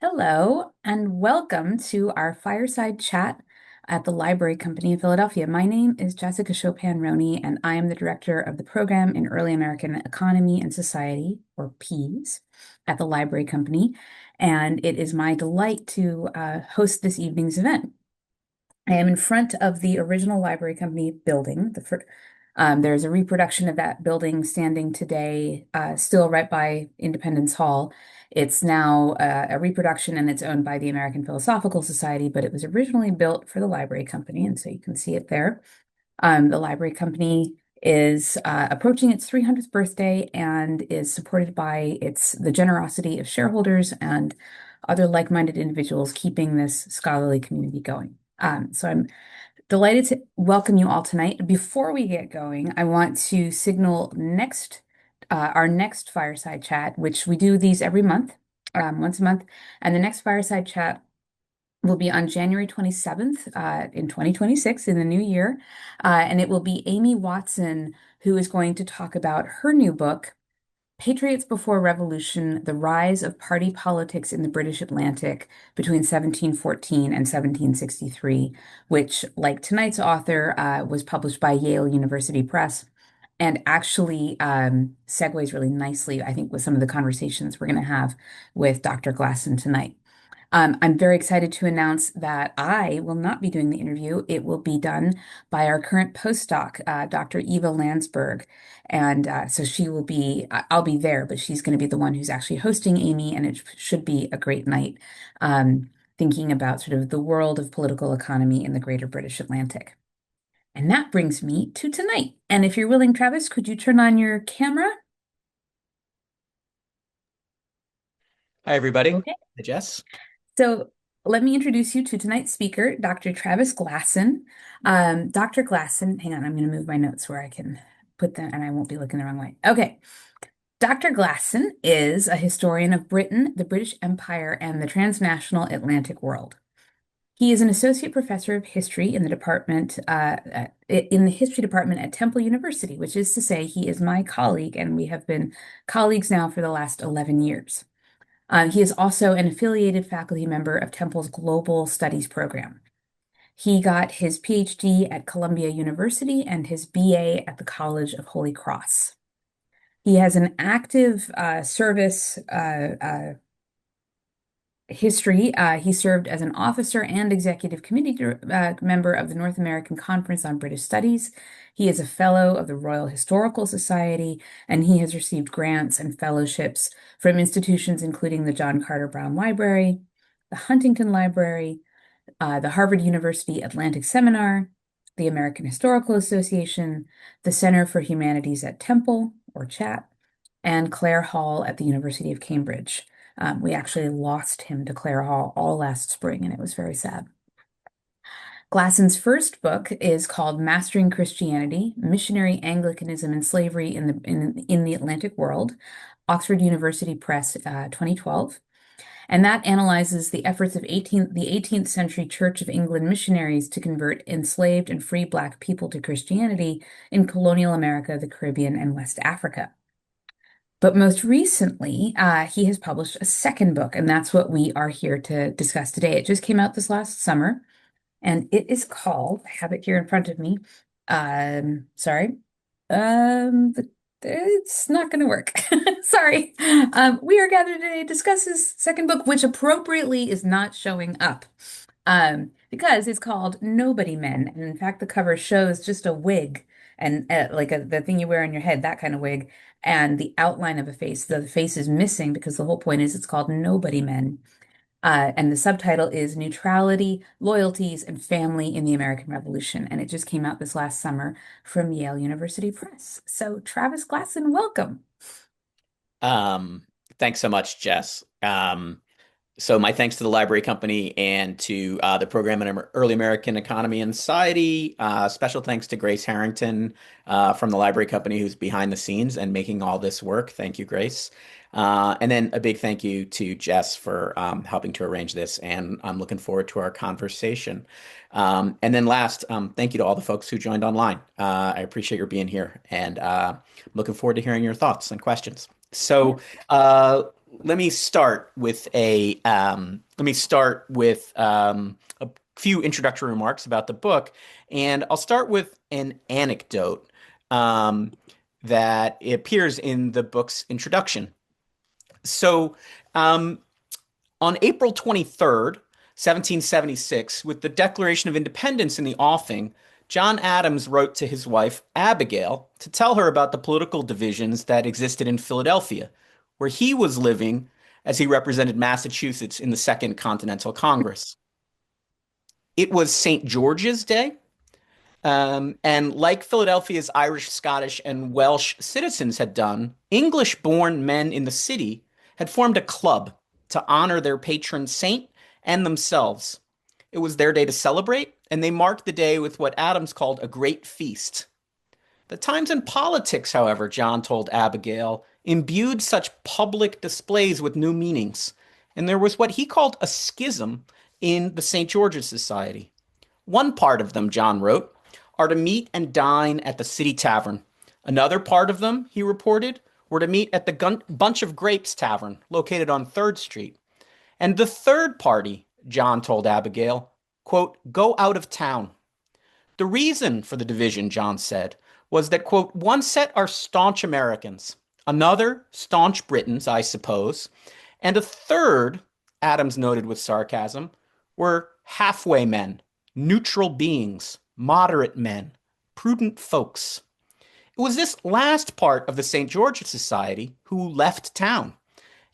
Hello, and welcome to our fireside chat at the Library Company in Philadelphia. My name is Jessica Chopin-Roney, and I am the director of the program in Early American Economy and Society, or PEAS, at the Library Company. And it is my delight to host this evening's event. I am in front of the original Library Company building. There's a reproduction of that building standing today, still right by Independence Hall. It's now a reproduction and it's owned by the American Philosophical Society, but it was originally built for the Library Company, and so you can see it there. The Library Company is approaching its 300th birthday and is supported by the generosity of shareholders and other like-minded individuals keeping this scholarly community going. So I'm delighted to welcome you all tonight. Before we get going, I want to signal our next fireside chat, which we do these every month, once a month, and the next fireside chat will be on January 27th in 2026 in the new year. And it will be Amy Watson who is going to talk about her new book, Patriots Before Revolution: The Rise of Party Politics in the British Atlantic Between 1714 and 1763, which, like tonight's author, was published by Yale University Press and actually segues really nicely, I think, with some of the conversations we're going to have with Dr. Glasson tonight. I'm very excited to announce that I will not be doing the interview. It will be done by our current postdoc, Dr. Eva Landsberg. And so I'll be there, but she's going to be the one who's actually hosting Amy, and it should be a great night, thinking about sort of the world of political economy in the greater British Atlantic. And that brings me to tonight. And if you're willing, Travis, could you turn on your camera? Hi, everybody. Okay. Hi, Jess. So let me introduce you to tonight's speaker, Dr. Travis Glasson. Dr. Glasson, hang on, I'm going to move my notes where I can put them and I won't be looking the wrong way. Okay. Dr. Glasson is a historian of Britain, the British Empire, and the transnational Atlantic world. He is an associate professor of history in the history department at Temple University, which is to say he is my colleague, and we have been colleagues now for the last 11 years. He is also an affiliated faculty member of Temple's Global Studies program. He got his PhD at Columbia University and his BA at the College of Holy Cross. He has an active service history. He served as an officer and executive committee member of the North American Conference on British Studies. He is a fellow of the Royal Historical Society, and he has received grants and fellowships from institutions including the John Carter Brown Library, the Huntington Library, the Harvard University Atlantic Seminar, the American Historical Association, the Center for Humanities at Temple, or CHAT, and Clare Hall at the University of Cambridge. We actually lost him to Clare Hall all last spring, and it was very sad. Glasson's first book is called Mastering Christianity: Missionary Anglicanism and Slavery in the Atlantic World, Oxford University Press, 2012. And that analyzes the efforts of the 18th century Church of England missionaries to convert enslaved and free Black people to Christianity in colonial America, the Caribbean, and West Africa. But most recently, he has published a second book, and that's what we are here to discuss today. It just came out this last summer, and it is called, I have it here in front of me. Sorry. It's not going to work. Sorry. We are gathered today to discuss his second book, which appropriately is not showing up. Because it's called Nobody Men. And in fact, the cover shows just a wig and the thing you wear on your head, that kind of wig, and the outline of a face. The face is missing because the whole point is it's called Nobody Men. And the subtitle is Neutrality, Loyalties, and Family in the American Revolution. And it just came out this last summer from Yale University Press. So, Travis Glasson, welcome. Um, Thanks so much, Jess. So my thanks to the Library Company and to the program in Early American Economy and Society. Special thanks to Grace Harrington from the Library Company, who's behind the scenes and making all this work. Thank you, Grace. And then a big thank you to Jess for helping to arrange this. And I'm looking forward to our conversation. And then last, thank you to all the folks who joined online. I appreciate your being here and looking forward to hearing your thoughts and questions. So a few introductory remarks about the book, and I'll start with an anecdote um, that appears in the book's introduction. So, um, on April 23rd, 1776, with the Declaration of Independence in the offing, John Adams wrote to his wife, Abigail, to tell her about the political divisions that existed in Philadelphia, where he was living as he represented Massachusetts in the Second Continental Congress. It was St. George's Day, and like Philadelphia's Irish, Scottish, and Welsh citizens had done, English born men in the city had formed a club to honor their patron saint and themselves. It was their day to celebrate, and they marked the day with what Adams called a great feast. The times and politics, however, John told Abigail, imbued such public displays with new meanings, and there was what he called a schism in the St. George's Society. One part of them, John wrote, are to meet and dine at the city tavern. Another part of them, he reported, were to meet at the Bunch of Grapes Tavern, located on 3rd Street. And the third party, John told Abigail, quote, go out of town. The reason for the division, John said, was that, quote, one set are staunch Americans, another staunch Britons, I suppose, and a third, Adams noted with sarcasm, were halfway men, neutral beings, moderate men, prudent folks. It was this last part of the St. George's Society who left town.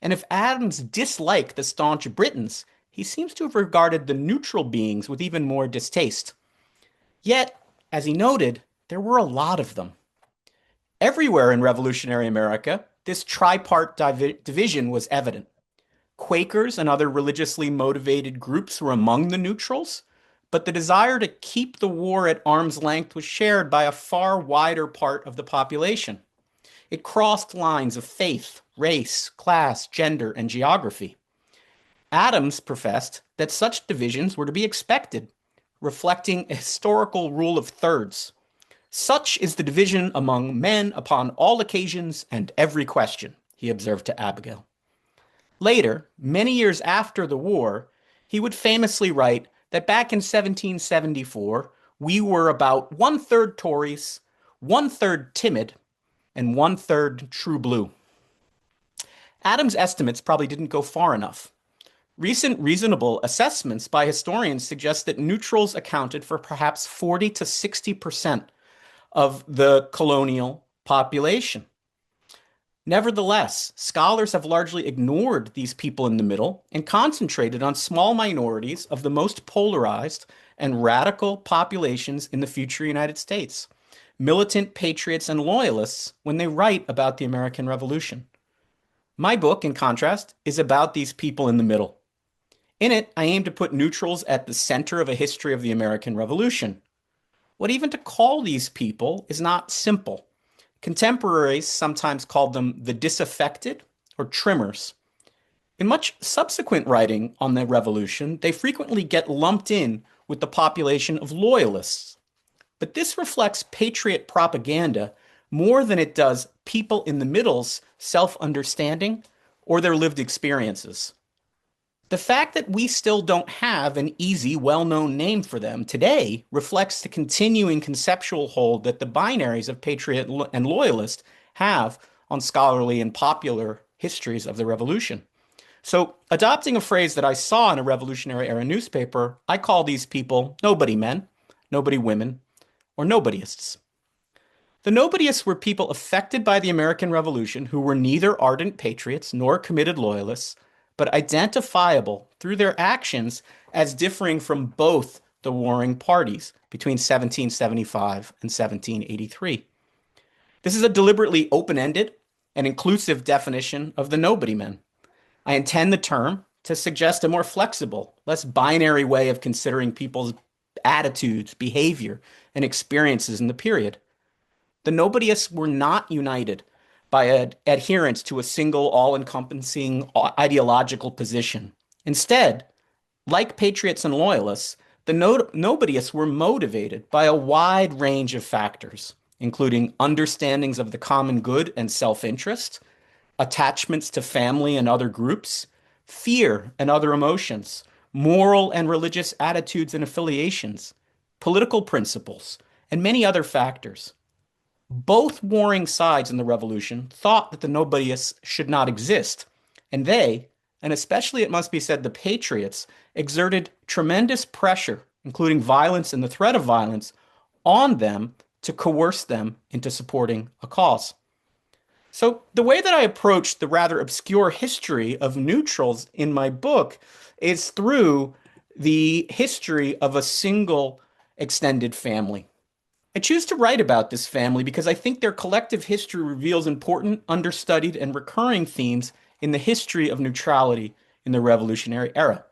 And if Adams disliked the staunch Britons, he seems to have regarded the neutral beings with even more distaste. Yet, as he noted, there were a lot of them. Everywhere in revolutionary America, this tripart division was evident. Quakers and other religiously motivated groups were among the neutrals, but the desire to keep the war at arm's length was shared by a far wider part of the population. It crossed lines of faith, race, class, gender, and geography. Adams professed that such divisions were to be expected, reflecting a historical rule of thirds. Such is the division among men upon all occasions and every question, he observed to Abigail. Later, many years after the war, he would famously write that back in 1774, we were about 1/3 Tories, 1/3 timid, and 1/3 true blue. Adams' estimates probably didn't go far enough. Recent reasonable assessments by historians suggest that neutrals accounted for perhaps 40 to 60% of the colonial population. Nevertheless, scholars have largely ignored these people in the middle and concentrated on small minorities of the most polarized and radical populations in the future United States, militant patriots and loyalists, when they write about the American Revolution. My book, in contrast, is about these people in the middle. In it, I aim to put neutrals at the center of a history of the American Revolution. What even to call these people is not simple. Contemporaries sometimes called them the disaffected or trimmers. In much subsequent writing on the revolution, they frequently get lumped in with the population of loyalists. But this reflects patriot propaganda more than it does people in the middle's self-understanding or their lived experiences. The fact that we still don't have an easy, well-known name for them today reflects the continuing conceptual hold that the binaries of patriot and loyalist have on scholarly and popular histories of the revolution. So, adopting a phrase that I saw in a Revolutionary Era newspaper, I call these people nobody men, nobody women, or nobodyists. The nobodyists were people affected by the American Revolution who were neither ardent patriots nor committed loyalists, but identifiable through their actions as differing from both the warring parties between 1775 and 1783. This is a deliberately open-ended and inclusive definition of the nobody men. I intend the term to suggest a more flexible, less binary way of considering people's attitudes, behavior, and experiences in the period. The nobodyists were not united by adherence to a single all-encompassing ideological position. Instead, like patriots and loyalists, the nobodyists were motivated by a wide range of factors, including understandings of the common good and self-interest, attachments to family and other groups, fear and other emotions, moral and religious attitudes and affiliations, political principles, and many other factors. Both warring sides in the revolution thought that the nobodies should not exist, and they, and especially it must be said the patriots, exerted tremendous pressure, including violence and the threat of violence, on them to coerce them into supporting a cause. So, the way that I approach the rather obscure history of neutrals in my book is through the history of a single extended family. I choose to write about this family because I think their collective history reveals important, understudied, and recurring themes in the history of neutrality in the Revolutionary era.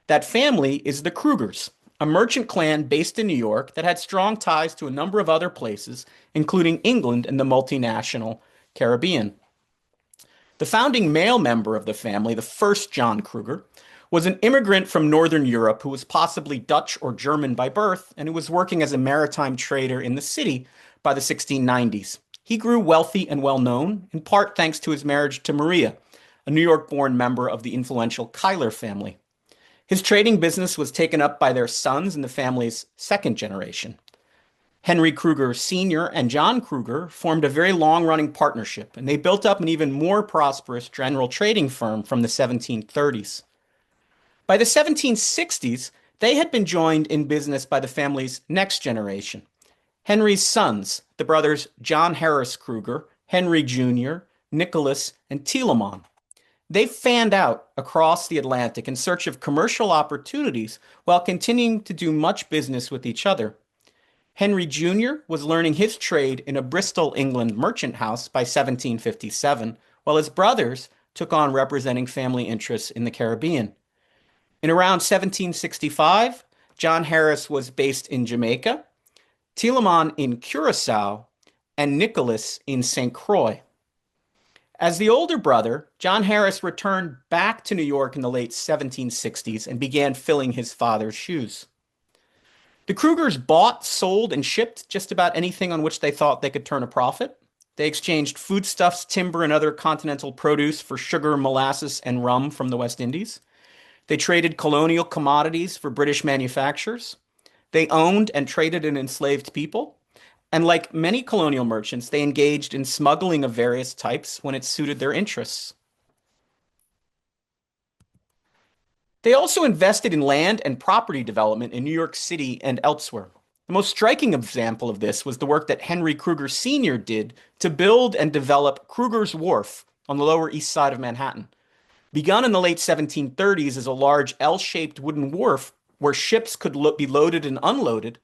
That family is the Krugers, a merchant clan based in New York that had strong ties to a number of other places, including England and the multinational Caribbean. The founding male member of the family, the first John Kruger, was an immigrant from Northern Europe who was possibly Dutch or German by birth and who was working as a maritime trader in the city by the 1690s. He grew wealthy and well known, in part thanks to his marriage to Maria, a New York born member of the influential Cuyler family. His trading business was taken up by their sons in the family's second generation. Henry Kruger Sr. and John Kruger formed a very long running partnership, and they built up an even more prosperous general trading firm from the 1730s. By the 1760s, they had been joined in business by the family's next generation. Henry's sons, the brothers John Harris Kruger, Henry Jr., Nicholas, and Telemann. They fanned out across the Atlantic in search of commercial opportunities while continuing to do much business with each other. Henry Jr. was learning his trade in a Bristol, England merchant house by 1757, while his brothers took on representing family interests in the Caribbean. In around 1765, John Harris was based in Jamaica, Telemann in Curacao, and Nicholas in St. Croix. As the older brother, John Harris returned back to New York in the late 1760s and began filling his father's shoes. The Krugers bought, sold, and shipped just about anything on which they thought they could turn a profit. They exchanged foodstuffs, timber, and other continental produce for sugar, molasses, and rum from the West Indies. They traded colonial commodities for British manufactures. They owned and traded in enslaved people. And like many colonial merchants, they engaged in smuggling of various types when it suited their interests. They also invested in land and property development in New York City and elsewhere. The most striking example of this was the work that Henry Kruger Sr. did to build and develop Kruger's Wharf on the Lower East Side of Manhattan. Begun in the late 1730s as a large L-shaped wooden wharf where ships could be loaded and unloaded,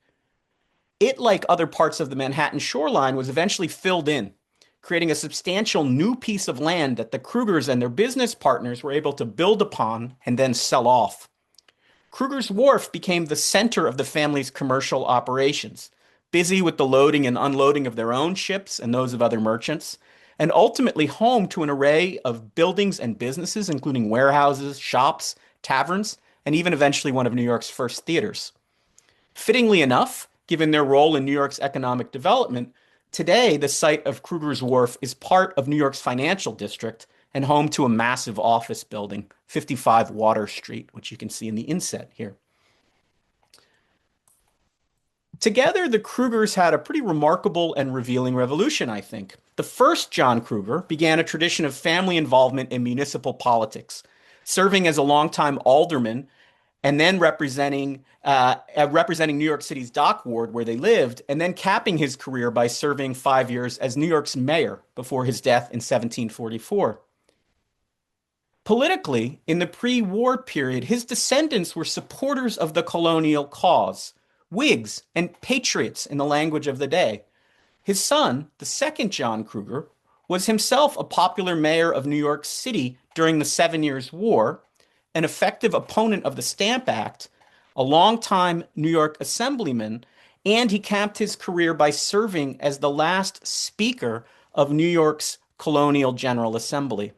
it, like other parts of the Manhattan shoreline, was eventually filled in, creating a substantial new piece of land that the Krugers and their business partners were able to build upon and then sell off. Kruger's Wharf became the center of the family's commercial operations, busy with the loading and unloading of their own ships and those of other merchants, and ultimately home to an array of buildings and businesses, including warehouses, shops, taverns, and even eventually one of New York's first theaters. Fittingly enough, given their role in New York's economic development, today the site of Kruger's Wharf is part of New York's financial district and home to a massive office building, 55 Water Street, which you can see in the inset here. Together, the Krugers had a pretty remarkable and revealing revolution, I think. The first John Kruger began a tradition of family involvement in municipal politics, serving as a longtime alderman and then representing New York City's dock ward where they lived, and then capping his career by serving 5 years as New York's mayor before his death in 1744. Politically, in the pre-war period, his descendants were supporters of the colonial cause, Whigs and patriots in the language of the day. His son, the second John Kruger, was himself a popular mayor of New York City during the 7 Years' War, an effective opponent of the Stamp Act, a longtime New York assemblyman, and he capped his career by serving as the last Speaker of New York's Colonial General Assembly.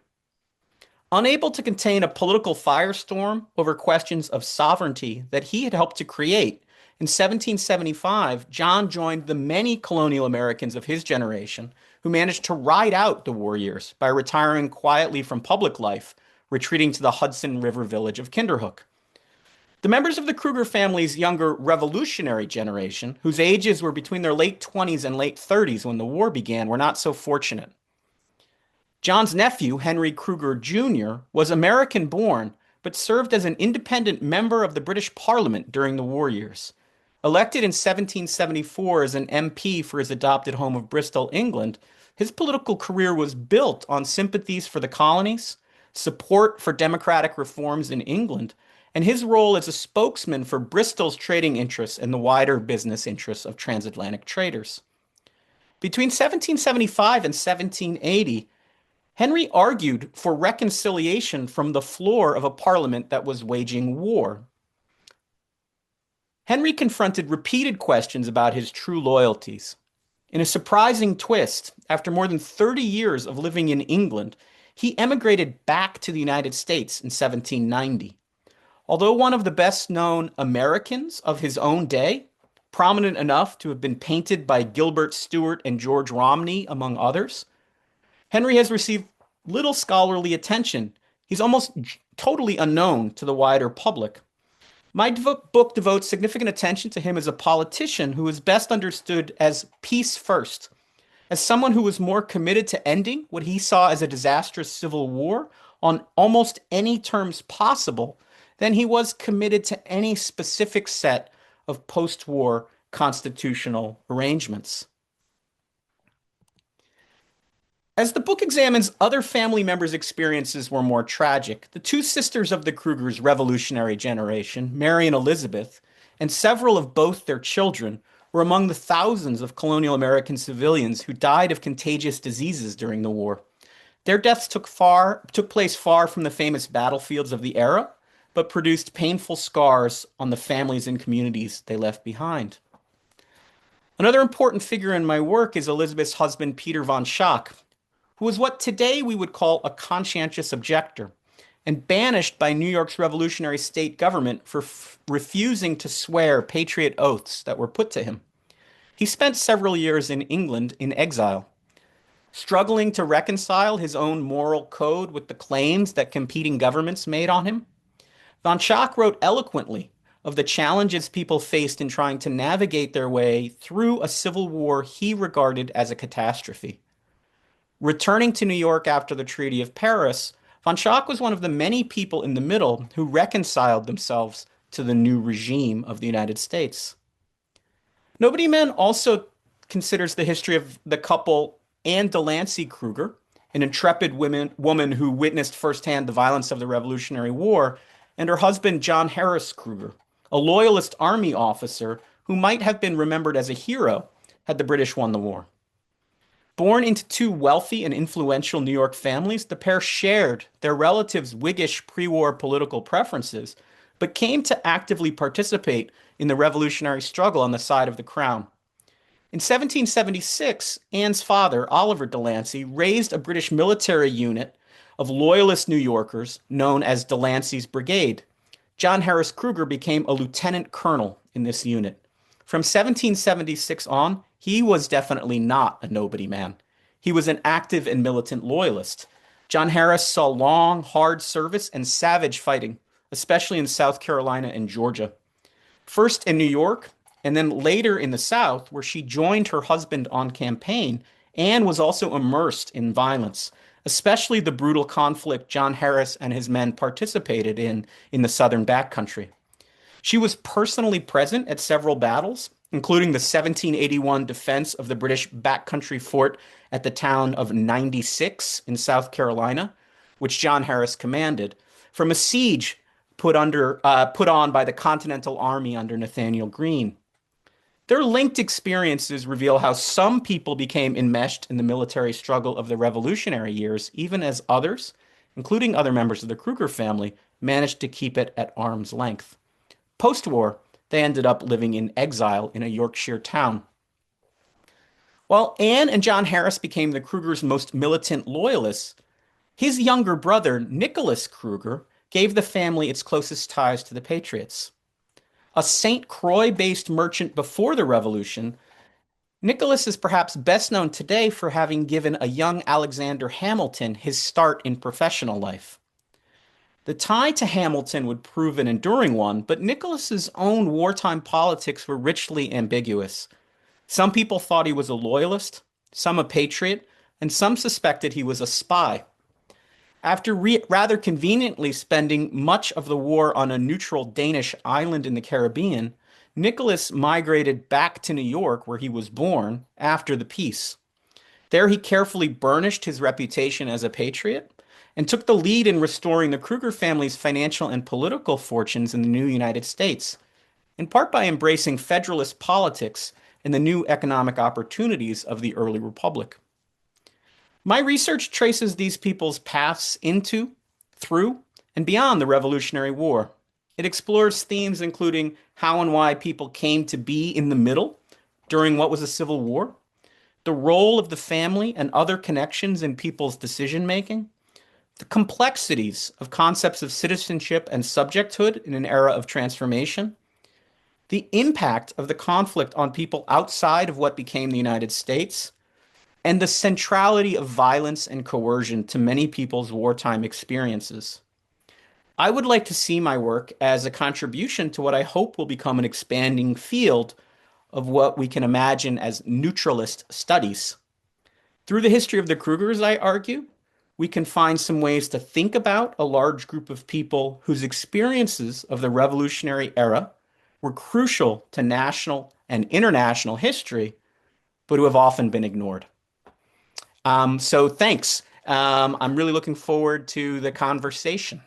Unable to contain a political firestorm over questions of sovereignty that he had helped to create, in 1775, John joined the many colonial Americans of his generation who managed to ride out the war years by retiring quietly from public life, retreating to the Hudson River village of Kinderhook. The members of the Kruger family's younger revolutionary generation, whose ages were between their late 20s and late 30s when the war began, were not so fortunate. John's nephew, Henry Kruger Jr., was American born, but served as an independent member of the British Parliament during the war years. Elected in 1774 as an MP for his adopted home of Bristol, England, his political career was built on sympathies for the colonies, support for democratic reforms in England, and his role as a spokesman for Bristol's trading interests and the wider business interests of transatlantic traders. Between 1775 and 1780, Henry argued for reconciliation from the floor of a parliament that was waging war. Henry confronted repeated questions about his true loyalties. In a surprising twist, after more than 30 years of living in England, he emigrated back to the United States in 1790. Although one of the best known Americans of his own day, prominent enough to have been painted by Gilbert Stuart and George Romney, among others, Henry has received little scholarly attention. He's almost totally unknown to the wider public. My book devotes significant attention to him as a politician who is best understood as peace first, as someone who was more committed to ending what he saw as a disastrous civil war on almost any terms possible than he was committed to any specific set of post-war constitutional arrangements. As the book examines other family members' experiences were more tragic, the two sisters of the Krugers' revolutionary generation, Mary and Elizabeth, and several of both their children, were among the thousands of colonial American civilians who died of contagious diseases during the war. Their deaths took place far from the famous battlefields of the era, but produced painful scars on the families and communities they left behind. Another important figure in my work is Elizabeth's husband, Peter von Schack, who was what today we would call a conscientious objector, and banished by New York's revolutionary state government for refusing to swear patriot oaths that were put to him. He spent several years in England in exile, struggling to reconcile his own moral code with the claims that competing governments made on him. Von Schack wrote eloquently of the challenges people faced in trying to navigate their way through a civil war he regarded as a catastrophe. Returning to New York after the Treaty of Paris, von Schack was one of the many people in the middle who reconciled themselves to the new regime of the United States. Nobody Men also considers the history of the couple Anne Delancey Kruger, an intrepid woman who witnessed firsthand the violence of the Revolutionary War, and her husband John Harris Kruger, a loyalist army officer who might have been remembered as a hero had the British won the war. Born into two wealthy and influential New York families, the pair shared their relatives' Whiggish pre-war political preferences, but came to actively participate in the revolutionary struggle on the side of the crown. In 1776, Anne's father, Oliver Delancey, raised a British military unit of loyalist New Yorkers known as Delancey's Brigade. John Harris Kruger became a lieutenant colonel in this unit. From 1776 on, he was definitely not a nobody man. He was an active and militant loyalist. John Harris saw long, hard service and savage fighting, especially in South Carolina and Georgia. First in New York, and then later in the South, where she joined her husband on campaign, Anne was also immersed in violence, especially the brutal conflict John Harris and his men participated in the Southern backcountry. She was personally present at several battles, including the 1781 defense of the British backcountry fort at the town of 96 in South Carolina, which John Harris commanded, from a siege put on by the Continental Army under Nathaniel Greene. Their linked experiences reveal how some people became enmeshed in the military struggle of the Revolutionary years, even as others, including other members of the Kruger family, managed to keep it at arm's length. Post-war, they ended up living in exile in a Yorkshire town. While Anne and John Harris became the Krugers' most militant loyalists, his younger brother, Nicholas Kruger, gave the family its closest ties to the Patriots. A St. Croix-based merchant before the Revolution, Nicholas is perhaps best known today for having given a young Alexander Hamilton his start in professional life. The tie to Hamilton would prove an enduring one, but Nicholas's own wartime politics were richly ambiguous. Some people thought he was a loyalist, some a patriot, and some suspected he was a spy. After rather conveniently spending much of the war on a neutral Danish island in the Caribbean, Nicholas migrated back to New York, where he was born, after the peace. There he carefully burnished his reputation as a patriot and took the lead in restoring the Kruger family's financial and political fortunes in the new United States, in part by embracing federalist politics and the new economic opportunities of the early republic. My research traces these people's paths into, through, and beyond the Revolutionary War. It explores themes including how and why people came to be in the middle during what was a civil war, the role of the family and other connections in people's decision making, the complexities of concepts of citizenship and subjecthood in an era of transformation, the impact of the conflict on people outside of what became the United States, and the centrality of violence and coercion to many people's wartime experiences. I would like to see my work as a contribution to what I hope will become an expanding field of what we can imagine as neutralist studies. Through the history of the Krugers, I argue, we can find some ways to think about a large group of people whose experiences of the Revolutionary era were crucial to national and international history, but who have often been ignored. So thanks. I'm really looking forward to the conversation.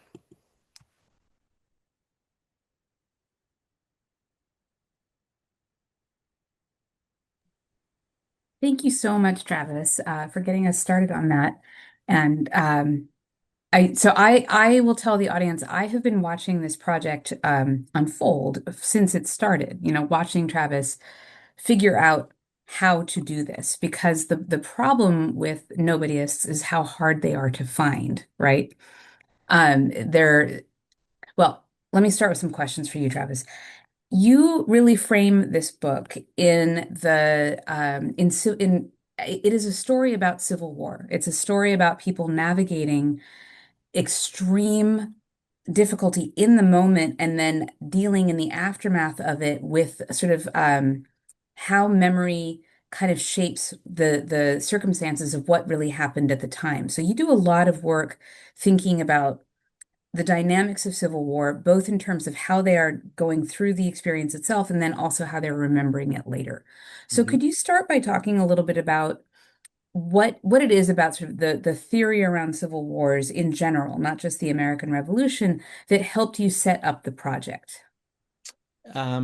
Thank you so much, Travis, for getting us started on that. And I will tell the audience I have been watching this project unfold since it started. Watching Travis figure out how to do this because the problem with nobodyists is how hard they are to find, right? They're well. Let me start with some questions for you, Travis. You really frame this book in it is a story about civil war. It's a story about people navigating extreme difficulty in the moment and then dealing in the aftermath of it with sort of how memory kind of shapes the circumstances of what really happened at the time. So you do a lot of work thinking about the dynamics of civil war, both in terms of how they are going through the experience itself and then also how they're remembering it later. So Mhm. could you start by talking a little bit about what it is about sort of the theory around civil wars in general, not just the American Revolution, that helped you set up the project?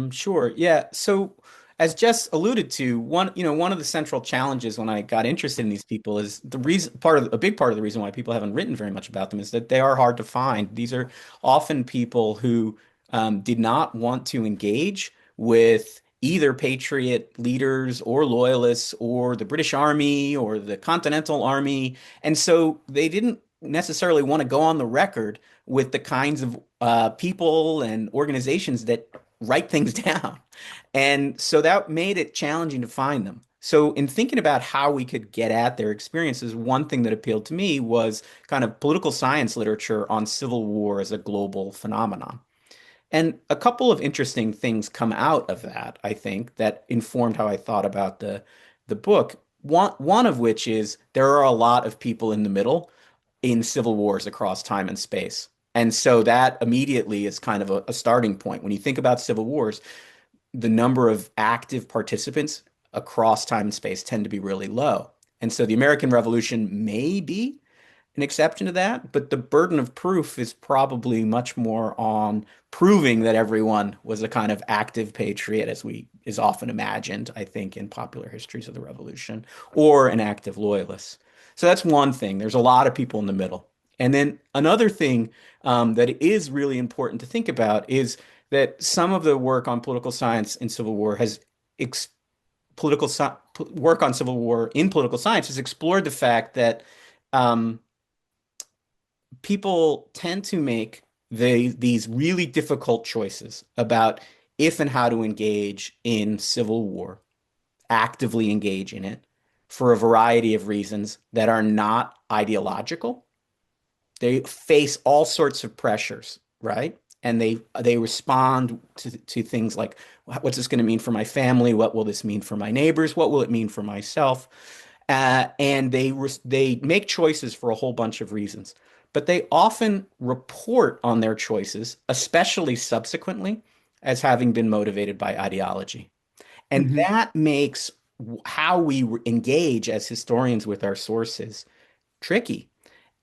Sure. Yeah. So, as Jess alluded to, one of the central challenges when I got interested in these people is a big part of the reason why people haven't written very much about them is that they are hard to find. These are often people who did not want to engage with either patriot leaders or loyalists or the British Army or the Continental Army, and so they didn't necessarily want to go on the record with the kinds of people and organizations that write things down. And so that made it challenging to find them. So, in thinking about how we could get at their experiences, one thing that appealed to me was kind of political science literature on civil war as a global phenomenon. And a couple of interesting things come out of that, I think, that informed how I thought about the book. One of which is there are a lot of people in the middle in civil wars across time and space. And so that immediately is kind of a starting point. When you think about civil wars, the number of active participants across time and space tend to be really low. And so the American Revolution may be an exception to that, but the burden of proof is probably much more on proving that everyone was a kind of active patriot, as we is often imagined, I think, in popular histories of the revolution, or an active loyalist. So that's one thing. There's a lot of people in the middle. And then another thing that is really important to think about is that some of the work on political science in Civil War has ex political work on Civil War in political science has explored the fact that um, people tend to make these really difficult choices about if and how to engage in civil war actively engage in it for a variety of reasons that are not ideological. They face all sorts of pressures, right? And they respond to things like, what's this going to mean for my family? What will this mean for my neighbors? What will it mean for myself? And they make choices for a whole bunch of reasons, but they often report on their choices, especially subsequently, as having been motivated by ideology. And Hmm. that makes how we engage as historians with our sources tricky.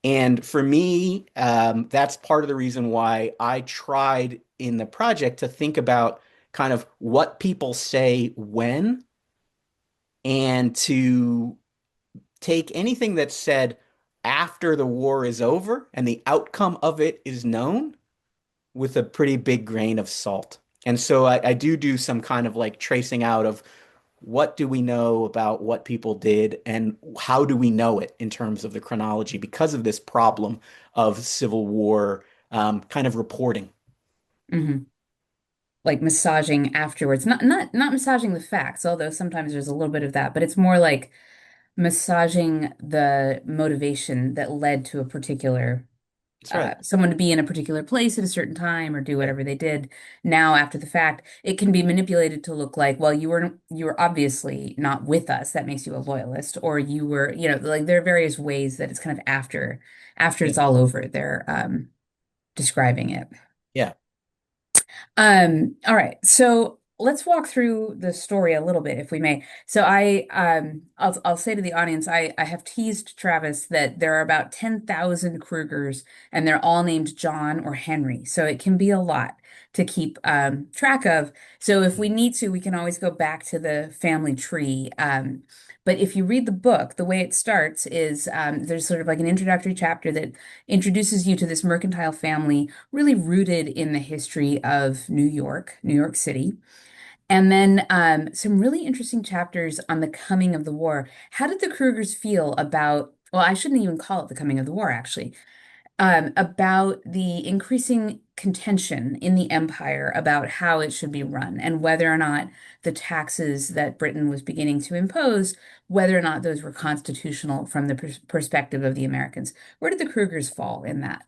And for me, that's part of the reason why I tried in the project to think about kind of what people say when, and to take anything that's said after the war is over and the outcome of it is known with a pretty big grain of salt. And so I do some kind of like tracing out of what do we know about what people did and how do we know it in terms of the chronology because of this problem of Civil War kind of reporting. Hmm. Like massaging afterwards, not massaging the facts, although sometimes there's a little bit of that, but it's more like massaging the motivation that led to a particular That's right. someone to be in a particular place at a certain time or do Yeah. whatever they did. Now after the fact it can be manipulated to look like, well, you were obviously not with us, that makes you a loyalist, or you were, like there are various ways that it's kind of after Yeah. it's all over they're describing it. Yeah. All right. So let's walk through the story a little bit, if we may. So I'll say to the audience, I have teased Travis that there are about 10,000 Krugers, and they're all named John or Henry. So it can be a lot to keep track of. So if we need to, we can always go back to the family tree. But if you read the book, the way it starts is there's sort of like an introductory chapter that introduces you to this mercantile family really rooted in the history of New York City. And then some really interesting chapters on the coming of the war. How did the Krugers feel about, well, I shouldn't even call it the coming of the war, actually, about the increasing contention in the empire about how it should be run and whether or not the taxes that Britain was beginning to impose, whether or not those were constitutional from the perspective of the Americans. Where did the Krugers fall in that?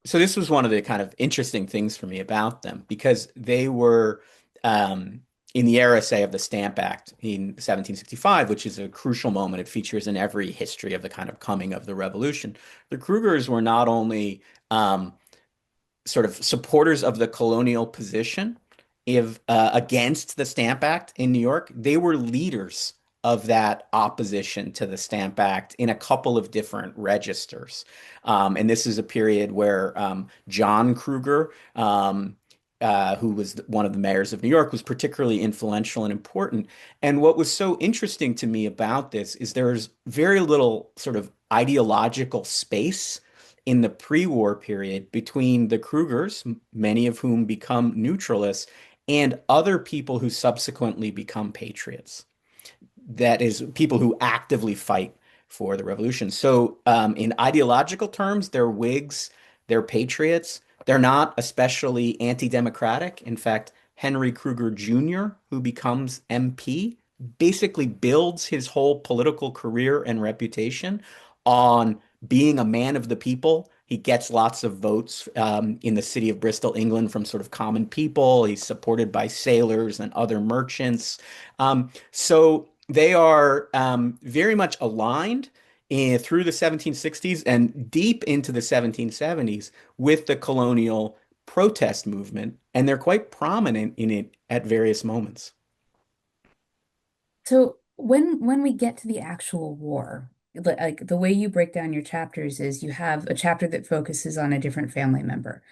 So this was one of the kind of interesting things for me about them because they were um, in the era, say, of the Stamp Act in 1765, which is a crucial moment. It features in every history of the kind of coming of the revolution. The Krugers were not only um, sort of supporters of the colonial position if against the Stamp Act in New York. They were leaders of that opposition to the Stamp Act in a couple of different registers. And this is a period where John Kruger, who was one of the mayors of New York, was particularly influential and important. And what was so interesting to me about this is there's very little sort of ideological space in the pre-war period between the Krugers, many of whom become neutralists, and other people who subsequently become patriots. That is, people who actively fight for the revolution. So, in ideological terms, they're Whigs, they're patriots. They're not especially anti-democratic. In fact, Henry Kruger Jr., who becomes MP, basically builds his whole political career and reputation on being a man of the people. He gets lots of votes in the city of Bristol, England, from sort of common people. He's supported by sailors and other merchants. So they are very much aligned through the 1760s and deep into the 1770s with the colonial protest movement, and they're quite prominent in it at various moments. So when we get to the actual war, like the way you break down your chapters is you have a chapter that focuses on a different family member.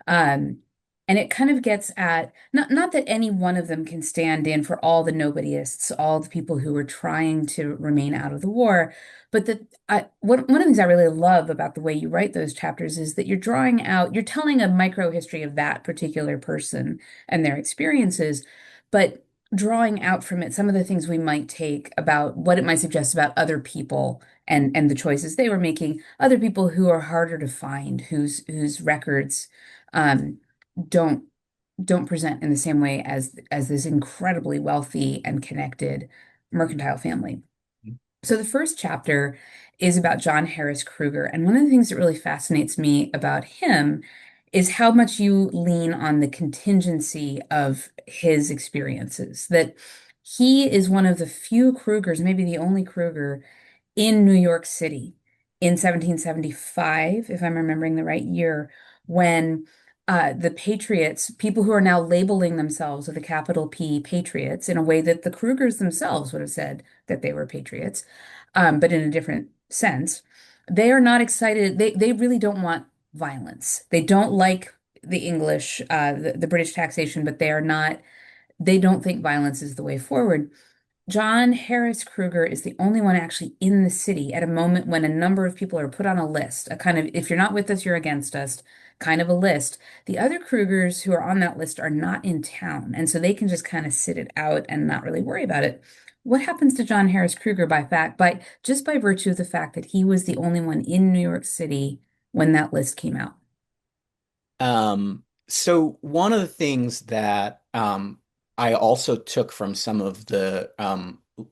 Um, and it kind of gets at not that any one of them can stand in for all the nobodyists, all the people who were trying to remain out of the war, but that one of the things I really love about the way you write those chapters is that you're telling a micro history of that particular person and their experiences, but drawing out from it some of the things we might take about what it might suggest about other people and the choices they were making, other people who are harder to find, whose records um, don't don't present in the same way as this incredibly wealthy and connected mercantile family. So the first chapter is about John Harris Kruger, and one of the things that really fascinates me about him is how much you lean on the contingency of his experiences. That he is one of the few Krugers, maybe the only Kruger in New York City in 1775, if I'm remembering the right year, when the Patriots, people who are now labeling themselves with a capital P Patriots in a way that the Krugers themselves would have said that they were Patriots, but in a different sense, they are not excited. They really don't want violence. They don't like the English, the British taxation, but they don't think violence is the way forward. John Harris Kruger is the only one actually in the city at a moment when a number of people are put on a list, a kind of, if you're not with us, you're against us, kind of a list. The other Krugers who are on that list are not in town, and so they can just kind of sit it out and not really worry about it. What happens to John Harris Kruger by just by virtue of the fact that he was the only one in New York City when that list came out? So one of the things that I also took from some of the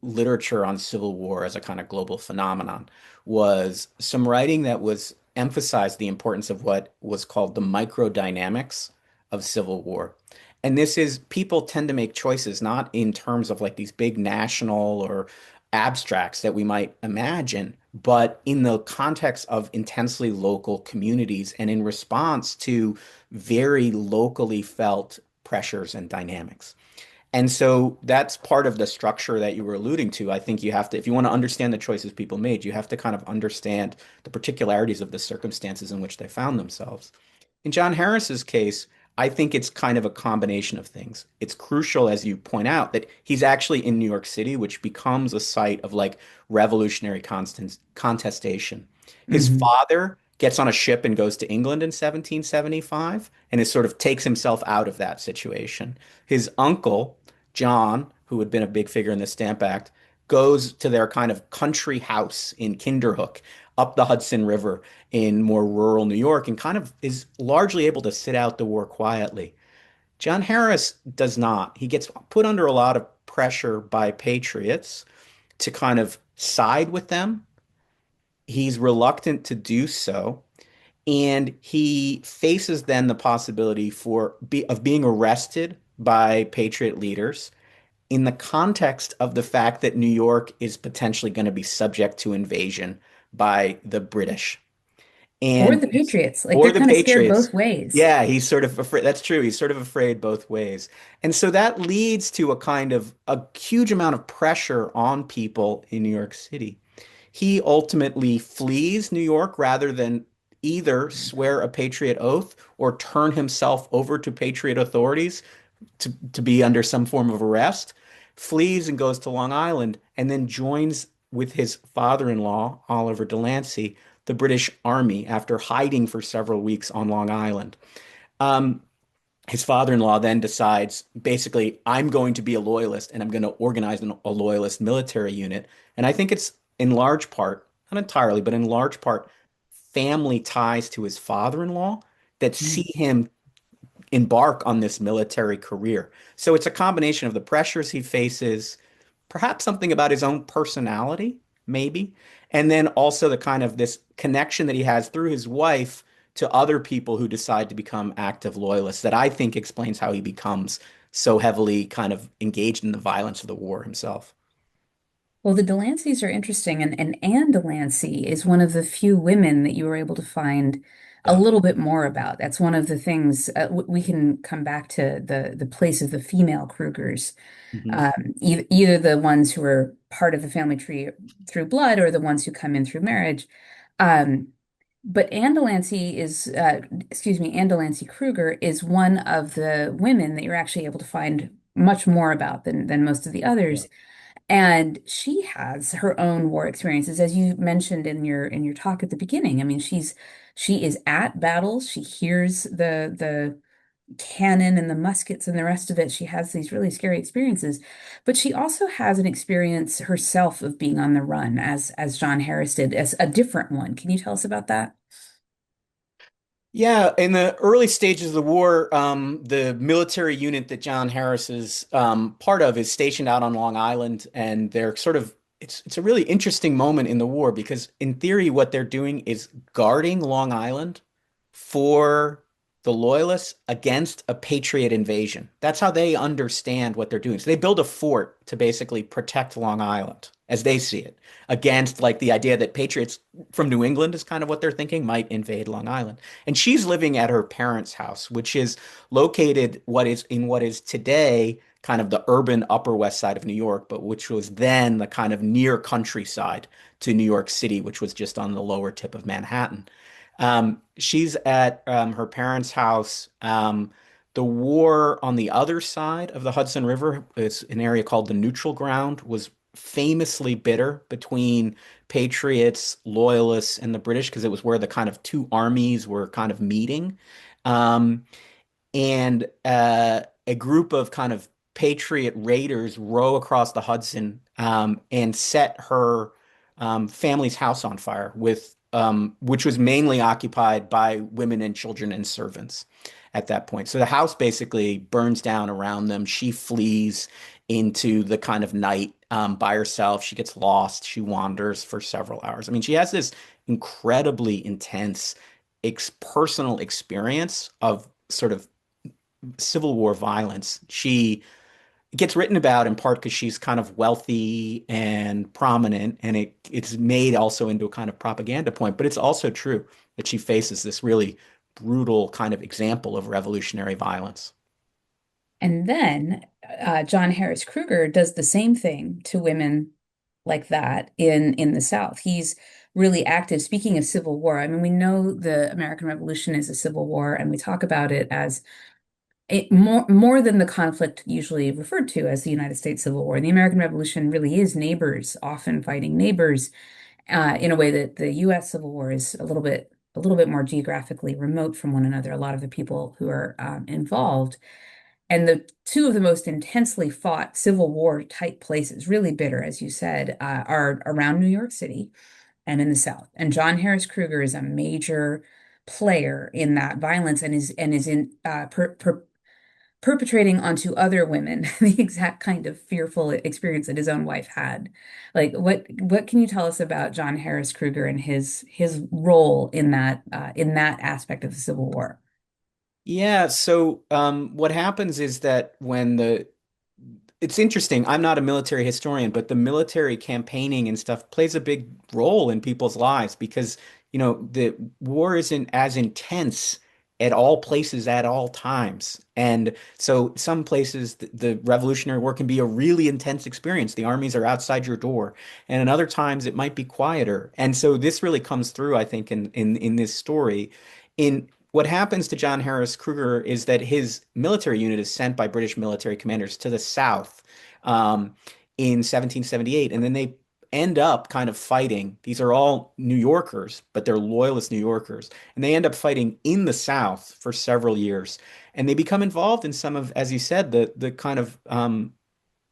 literature on Civil War as a kind of global phenomenon was some writing that was emphasized the importance of what was called the microdynamics of Civil War. And this is people tend to make choices not in terms of like these big national or abstracts that we might imagine, but in the context of intensely local communities and in response to very locally felt pressures and dynamics. And so that's part of the structure that you were alluding to. I think you have to, if you want to understand the choices people made, you have to kind of understand the particularities of the circumstances in which they found themselves. In John Harris's case, I think it's kind of a combination of things. It's crucial, as you point out, that he's actually in New York City, which becomes a site of like revolutionary contestation. His Hmm. father gets on a ship and goes to England in 1775 and is sort of takes himself out of that situation. His uncle, John, who had been a big figure in the Stamp Act, goes to their kind of country house in Kinderhook up the Hudson River in more rural New York and kind of is largely able to sit out the war quietly. John Harris does not. He gets put under a lot of pressure by patriots to kind of side with them. He's reluctant to do so. And he faces then the possibility of being arrested by patriot leaders in the context of the fact that New York is potentially going to be subject to invasion by the British. Or And the Patriots, like or they're the kind of scared Patriots. both ways. Yeah, he's sort of afraid. That's true. He's sort of afraid both ways. And so that leads to a kind of a huge amount of pressure on people in New York City. He ultimately flees New York rather than either swear a patriot oath or turn himself over to patriot authorities to be under some form of arrest, flees and goes to Long Island, and then joins with his father-in-law, Oliver Delancey, the British Army after hiding for several weeks on Long Island. Um, his father-in-law then decides, basically, I'm going to be a loyalist and I'm going to organize a loyalist military unit. And I think it's in large part, not entirely, but in large part, family ties to his father-in-law that see him embark on this military career. So it's a combination of the pressures he faces, perhaps something about his own personality, maybe, and then also the kind of this connection that he has through his wife to other people who decide to become active loyalists that I think explains how he becomes so heavily kind of engaged in the violence of the war himself. Well, the Delanceys are interesting, and Anne Delancey is one of the few women that you were able to find a Yeah. little bit more about. That's one of the things we can come back to the place of the female Krugers, Hmm. either the ones who are part of the family tree through blood or the ones who come in through marriage. Um, but Anne Delancey excuse me, Anne Delancey Kruger is one of the women that you're actually able to find much more about than most of the Yeah. others. And she has her own war experiences, as you mentioned in your talk at the beginning. I mean, she is at battles. She hears the cannon and the muskets and the rest of it. She has these really scary experiences, but she also has an experience herself of being on the run, as John Harris did, as a different one. Can you tell us about that? Yeah, in the early stages of the war, the military unit that John Harris is part of is stationed out on Long Island, and they're sort of it's a really interesting moment in the war because in theory, what they're doing is guarding Long Island for the Loyalists against a Patriot invasion. That's how they understand what they're doing. So they build a fort to basically protect Long Island, as they see it, against like the idea that Patriots from New England is kind of what they're thinking might invade Long Island. And she's living at her parents' house, which is located what is today kind of the urban Upper West Side of New York, but which was then the kind of near countryside to New York City, which was just on the lower tip of Manhattan. She's at her parents' house. The war on the other side of the Hudson River is an area called the Neutral Ground, was famously bitter between Patriots, Loyalists, and the British because it was where the kind of two armies were kind of meeting. Um, and a group of kind of Patriot raiders row across the Hudson and set her family's house on fire with which was mainly occupied by women and children and servants at that point. So the house basically burns down around them. She flees into the kind of night by herself. She gets lost. She wanders for several hours. I mean, she has this incredibly intense personal experience of sort of Civil War violence. She gets written about in part because she's kind of wealthy and prominent, and it's made also into a kind of propaganda point. But it's also true that she faces this really brutal kind of example of revolutionary violence. And then John Harris Kruger does the same thing to women like that in the South. He's really active. Speaking of Civil War, I mean, we know the American Revolution is a civil war, and we talk about it as more than the conflict usually referred to as the United States Civil War. The American Revolution really is neighbors, often fighting neighbors, in a way that the U.S. Civil War is a little bit more geographically remote from one another. A lot of the people who are involved. And the two of the most intensely fought Civil War type places, really bitter, as you said, are around New York City and in the South. And John Harris Kruger is a major player in that violence and is in perpetrating onto other women the exact kind of fearful experience that his own wife had. Like, what can you tell us about John Harris Kruger and his role in that aspect of the Civil War? Yeah, so what happens is that when the it's interesting. I'm not a military historian, but the military campaigning and stuff plays a big role in people's lives because, the war isn't as intense at all places at all times. And so some places the Revolutionary War can be a really intense experience. The armies are outside your door. And in other times it might be quieter. And so this really comes through, I think, in this story. In what happens to John Harris Kruger is that his military unit is sent by British military commanders to the South um, in 1778, and then they end up kind of fighting. These are all New Yorkers, but they're loyalist New Yorkers, and they end up fighting in the South for several years, and they become involved in some of, as you said, the kind of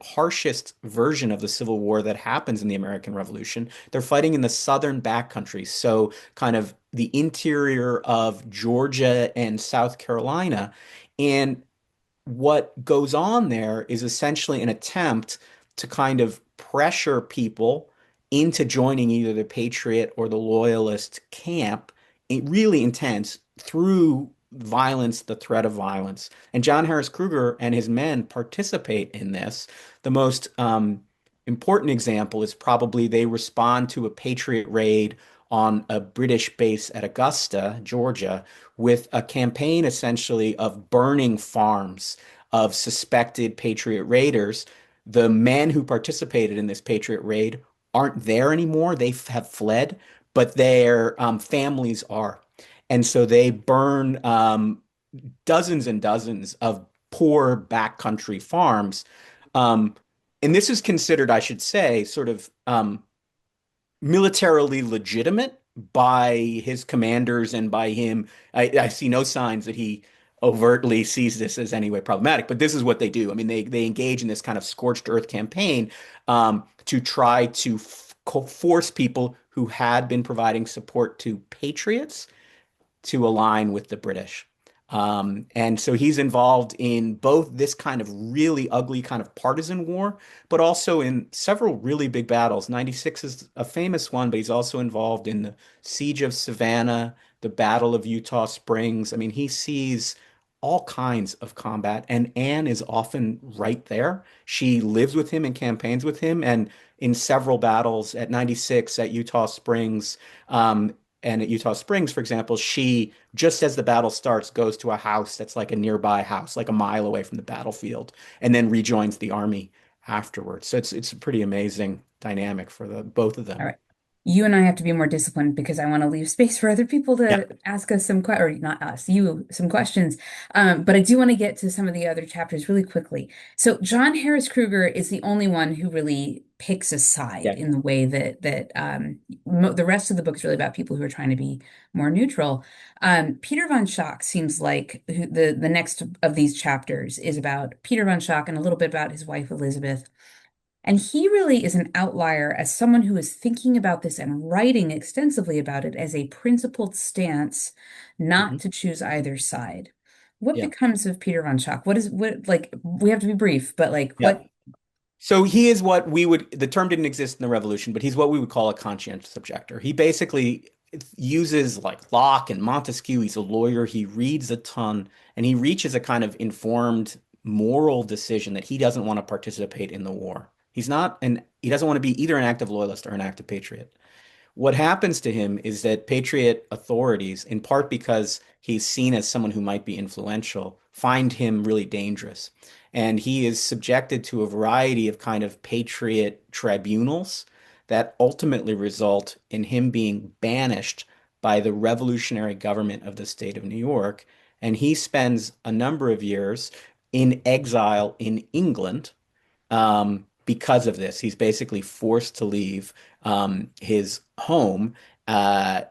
harshest version of the Civil War that happens in the American Revolution. They're fighting in the southern backcountry, so kind of the interior of Georgia and South Carolina. And what goes on there is essentially an attempt to kind of pressure people into joining either the Patriot or the Loyalist camp, really intense through violence, the threat of violence. And John Harris Kruger and his men participate in this. The most important example is probably they respond to a Patriot raid on a British base at Augusta, Georgia, with a campaign essentially of burning farms of suspected Patriot raiders. The men who participated in this Patriot raid aren't there anymore. They have fled, but their families are. And so they burn dozens and dozens of poor backcountry farms. Um, and this is considered, I should say, sort of militarily legitimate by his commanders and by him. I see no signs that he overtly sees this as any way problematic, but this is what they do. I mean, they engage in this kind of scorched earth campaign to try to force people who had been providing support to patriots to align with the British. And so he's involved in both this kind of really ugly kind of partisan war, but also in several really big battles. 96 is a famous one, but he's also involved in the Siege of Savannah, the Battle of Eutaw Springs. I mean, he sees all kinds of combat, and Anne is often right there. She lives with him and campaigns with him, and in several battles at 96 at Eutaw Springs, and at Eutaw Springs, for example, she, just as the battle starts, goes to a house that's like a nearby house, like a mile away from the battlefield, and then rejoins the army afterwards. So it's a pretty amazing dynamic for the both of All them. right. You and I have to be more disciplined because I want to leave space for other people Yeah. to ask us some or not us, you some questions. But I do want to get to some of the other chapters really quickly. So John Harris Kruger is the only one who really picks a side Yeah. in the way that the rest of the book is really about people who are trying to be more neutral. Peter von Schack seems like the next of these chapters is about Peter von Schack and a little bit about his wife Elizabeth. And he really is an outlier as someone who is thinking about this and writing extensively about it as a principled stance not Mhm. to choose either side. What Yeah. becomes of Peter von Schack? What like we have to be brief, but like Yeah. what So he is what we would, the term didn't exist in the revolution, but he's what we would call a conscientious objector. He basically uses like Locke and Montesquieu. He's a lawyer. He reads a ton and he reaches a kind of informed moral decision that he doesn't want to participate in the war. He doesn't want to be either an active loyalist or an active patriot. What happens to him is that Patriot authorities, in part because he's seen as someone who might be influential, find him really dangerous. And he is subjected to a variety of kind of Patriot tribunals that ultimately result in him being banished by the revolutionary government of the state of New York. And he spends a number of years in exile in England because of this. He's basically forced to leave his home.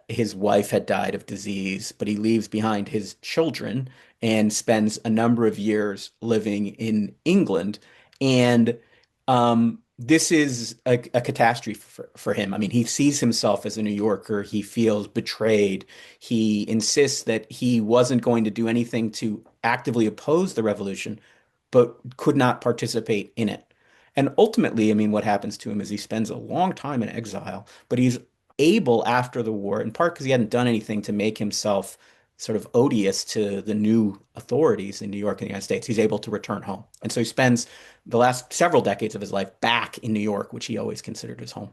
His wife had died of disease, but he leaves behind his children and spends a number of years living in England. And this is a catastrophe for him. I mean, he sees himself as a New Yorker. He feels betrayed. He insists that he wasn't going to do anything to actively oppose the revolution, but could not participate in it. And ultimately, I mean, what happens to him is he spends a long time in exile, but he's able after the war, in part because he hadn't done anything to make himself sort of odious to the new authorities in New York and the United States. He's able to return home. And so he spends the last several decades of his life back in New York, which he always considered his home.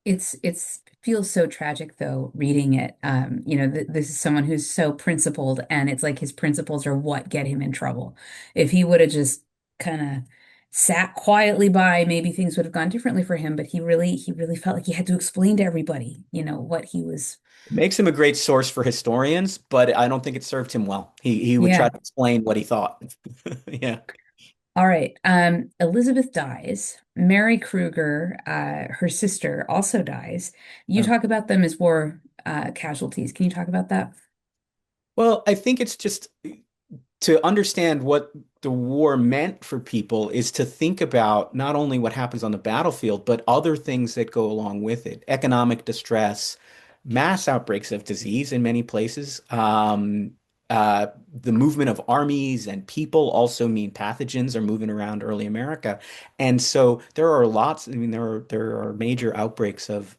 it's feels so tragic though reading it. This is someone who's so principled and it's like his principles are what get him in trouble. If he would have just kind of sat quietly by, maybe things would have gone differently for him, but he really felt like he had to explain to everybody, what he was. It makes him a great source for historians, but I don't think it served him well. He would try Yeah. to explain what he thought. Yeah. All right. Elizabeth dies. Mary Kruger, her sister, also dies. You Oh. talk about them as war casualties. Can you talk about that? Well, I think it's just to understand what the war meant for people is to think about not only what happens on the battlefield, but other things that go along with it. Economic distress, mass outbreaks of disease in many places. The movement of armies and people also mean pathogens are moving around early America. And so there are lots, I mean, there are major outbreaks of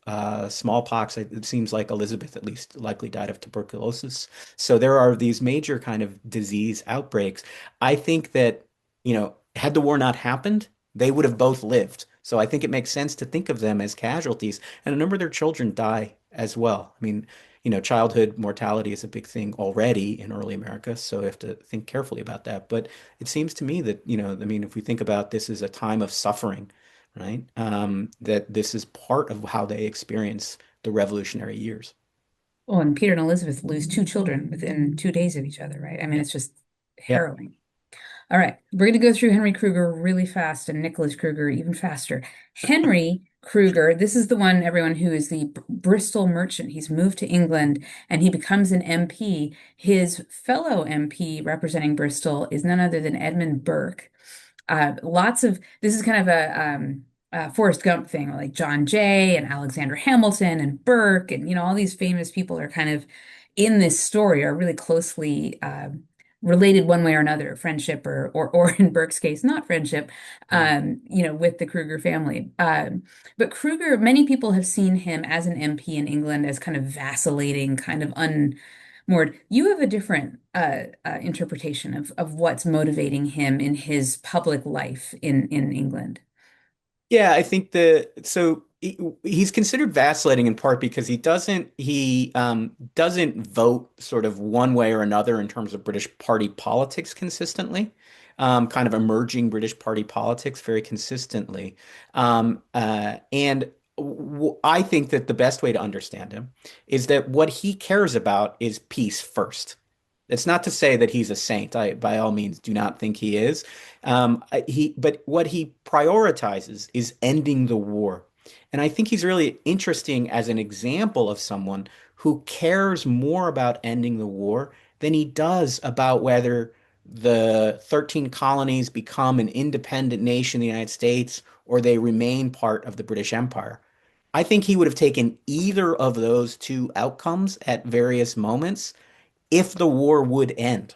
smallpox. It seems like Elizabeth at least likely died of tuberculosis. So there are these major kind of disease outbreaks. I think that, had the war not happened, they would have both lived. So I think it makes sense to think of them as casualties. And a number of their children die as well. I mean, childhood mortality is a big thing already in early America, so we have to think carefully about that. But it seems to me that, I mean, if we think about this as a time of suffering, right, that this is part of how they experience the revolutionary years. Oh, and Peter and Elizabeth lose two children within 2 days of each other, right? I mean, Yeah. it's just Yeah. harrowing. All right, we're going to go through Henry Kruger really fast and Nicholas Kruger even faster. Henry Kruger, this is the one, everyone, who is the Bristol merchant. He's moved to England and he becomes an MP. His fellow MP representing Bristol is none other than Edmund Burke. This is kind of a Forrest Gump thing, like John Jay and Alexander Hamilton and Burke, and all these famous people are kind of in this story are really closely related one way or another, friendship or in Burke's case, not friendship, Mm. with the Kruger family. But Kruger, many people have seen him as an MP in England as kind of vacillating, kind of unmoored. You have a different interpretation of what's motivating him in his public life in England. Yeah, I think he's considered vacillating in part because he doesn't vote sort of one way or another in terms of British party politics consistently, kind of emerging British party politics very consistently. And I think that the best way to understand him is that what he cares about is peace first. It's not to say that he's a saint. I, by all means, do not think he is. But what he prioritizes is ending the war. And I think he's really interesting as an example of someone who cares more about ending the war than he does about whether the 13 colonies become an independent nation in the United States or they remain part of the British Empire. I think he would have taken either of those two outcomes at various moments if the war would end.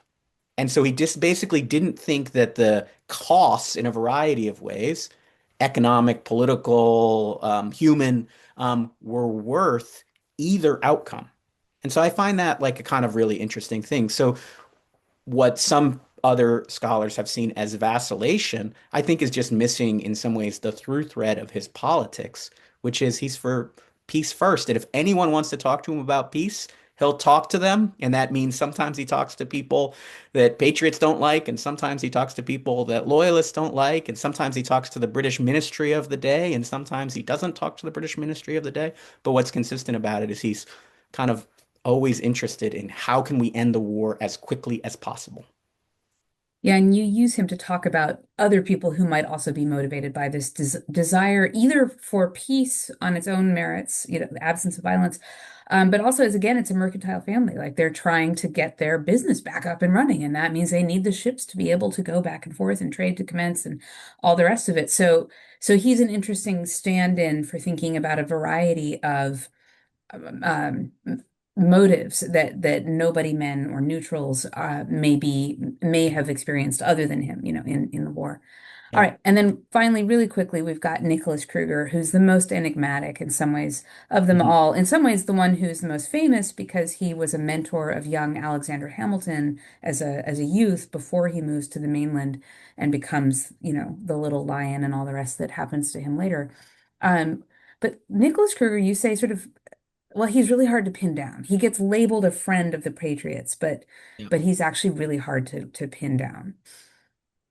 And so he just basically didn't think that the costs in a variety of ways, economic, political, human, were worth either outcome. And so I find that like a kind of really interesting thing. So what some other scholars have seen as vacillation, I think is just missing in some ways the through thread of his politics, which is he's for peace first. And if anyone wants to talk to him about peace, he'll talk to them. And that means sometimes he talks to people that patriots don't like, and sometimes he talks to people that loyalists don't like, and sometimes he talks to the British ministry of the day, and sometimes he doesn't talk to the British ministry of the day. But what's consistent about it is he's kind of always interested in how can we end the war as quickly as possible. Yeah, and you use him to talk about other people who might also be motivated by this desire, either for peace on its own merits, the absence of violence, but also as again, it's a mercantile family. Like they're trying to get their business back up and running, and that means they need the ships to be able to go back and forth and trade to commence and all the rest of it. So he's an interesting stand-in for thinking about a variety of um, motives that nobody men or neutrals may have experienced other than him, in the war. All Yeah. right, and then finally, really quickly, we've got Nicholas Kruger, who's the most enigmatic in some ways of them Mhm. all. In some ways, the one who's the most famous because he was a mentor of young Alexander Hamilton as a youth before he moves to the mainland and becomes, the little lion and all the rest that happens to him later. Um, but Nicholas Kruger, you say sort of well, he's really hard to pin down. He gets labeled a friend of the Patriots, but Yeah. but he's actually really hard to pin down.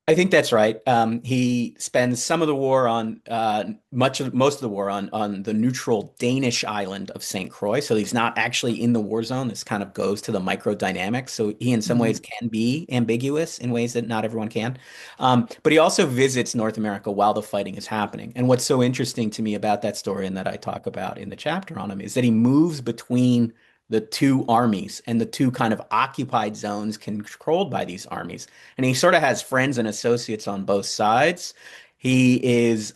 I think that's right. He spends some of the war on most of the war on the neutral Danish island of St. Croix. So he's not actually in the war zone. This kind of goes to the microdynamics. So he, in some ways, Mhm. can be ambiguous in ways that not everyone can. But he also visits North America while the fighting is happening. And what's so interesting to me about that story and that I talk about in the chapter on him is that he moves between the two armies and the two kind of occupied zones controlled by these armies, and he sort of has friends and associates on both sides. He is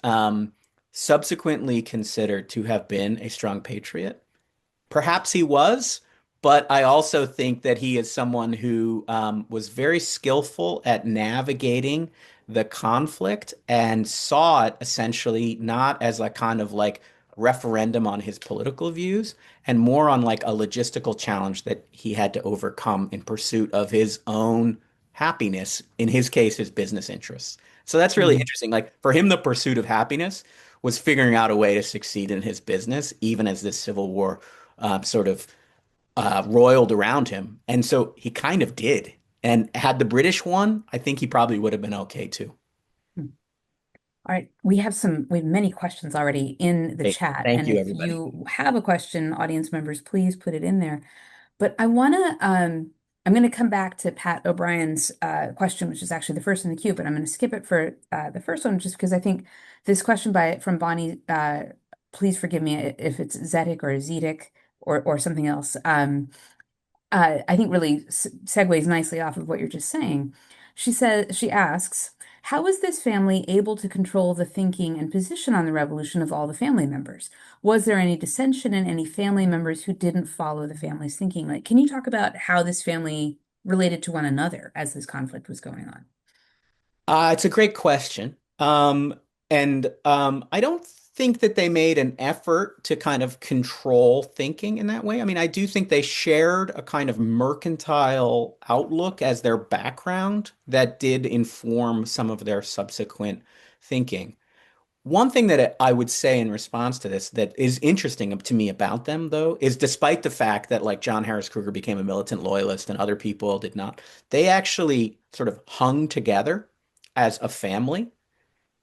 subsequently considered to have been a strong patriot. Perhaps he was, but I also think that he is someone who was very skillful at navigating the conflict and saw it essentially not as a kind of like referendum on his political views and more on like a logistical challenge that he had to overcome in pursuit of his own happiness, in his case, his business interests. So that's really Mhm. interesting. Like for him, the pursuit of happiness was figuring out a way to succeed in his business, even as this civil war sort of roiled around him. And so he kind of did. And had the British won, I think he probably would have been okay too. All right, we have many questions already in the Great. chat, Thank and you, if everybody. you have a question, audience members, please put it in there. But I'm gonna come back to Pat O'Brien's question, which is actually the first in the queue, but I'm gonna skip it for the first one just because I think this question from Bonnie, please forgive me if it's Zetic or Zedic or something else. I think really segues nicely off of what you're just saying. She asks. How was this family able to control the thinking and position on the revolution of all the family members? Was there any dissension in any family members who didn't follow the family's thinking? Like, can you talk about how this family related to one another as this conflict was going on? It's a great question. I don't think that they made an effort to kind of control thinking in that way. I mean, I do think they shared a kind of mercantile outlook as their background that did inform some of their subsequent thinking. One thing that I would say in response to this that is interesting to me about them, though, is despite the fact that like John Harris Kruger became a militant loyalist and other people did not, they actually sort of hung together as a family.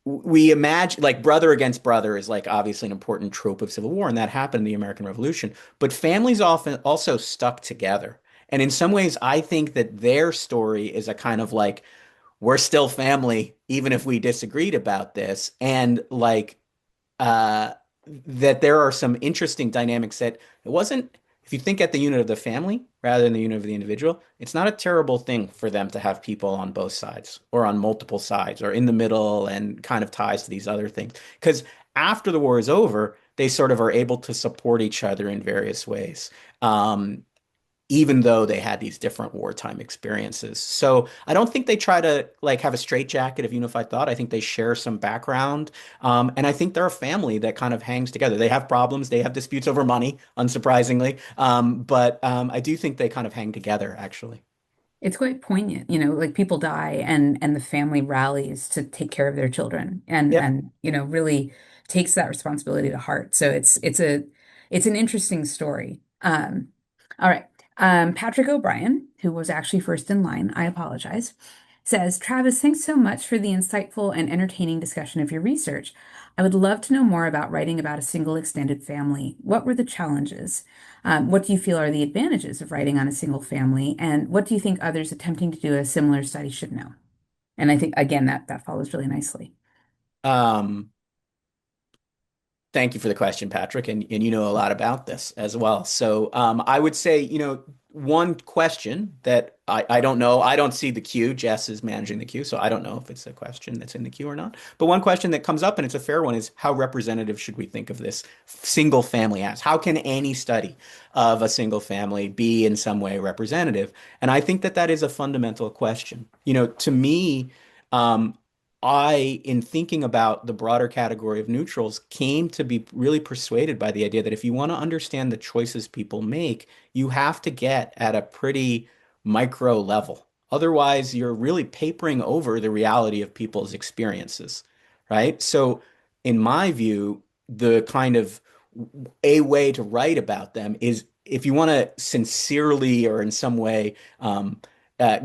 We imagine like brother against brother is like obviously an important trope of Civil War, and that happened in the American Revolution. But families often also stuck together. And in some ways, I think that their story is a kind of like we're still family, even if we disagreed about this. And like uh, that there are some interesting dynamics that it wasn't, if you think at the unit of the family rather than the unit of the individual, it's not a terrible thing for them to have people on both sides or on multiple sides or in the middle and kind of ties to these other things. Because after the war is over, they sort of are able to support each other in various ways. Um, Even though they had these different wartime experiences. So I don't think they try to like have a straitjacket of unified thought. I think they share some background. And I think they're a family that kind of hangs together. They have problems, they have disputes over money, unsurprisingly. But I do think they kind of hang together, actually. It's quite poignant, like people die and the family rallies to take care of their children Yep. and really takes that responsibility to heart. So it's an interesting story. All right. Patrick O'Brien, who was actually first in line, I apologize, says, Travis, thanks so much for the insightful and entertaining discussion of your research. I would love to know more about writing about a single extended family. What were the challenges? What do you feel are the advantages of writing on a single family? And what do you think others attempting to do a similar study should know? And I think, again, that follows really nicely. Um, Thank you for the question, Patrick, and you know a lot about this as well. So I would say, one question that I don't know, I don't see the queue. Jess is managing the queue, so I don't know if it's a question that's in the queue or not. But one question that comes up, and it's a fair one, is how representative should we think of this single family as? How can any study of a single family be in some way representative? And I think that that is a fundamental question. To me, um, in thinking about the broader category of neutrals, came to be really persuaded by the idea that if you want to understand the choices people make, you have to get at a pretty micro level. Otherwise, you're really papering over the reality of people's experiences, right? So, in my view, the kind of a way to write about them is if you want to sincerely or in some way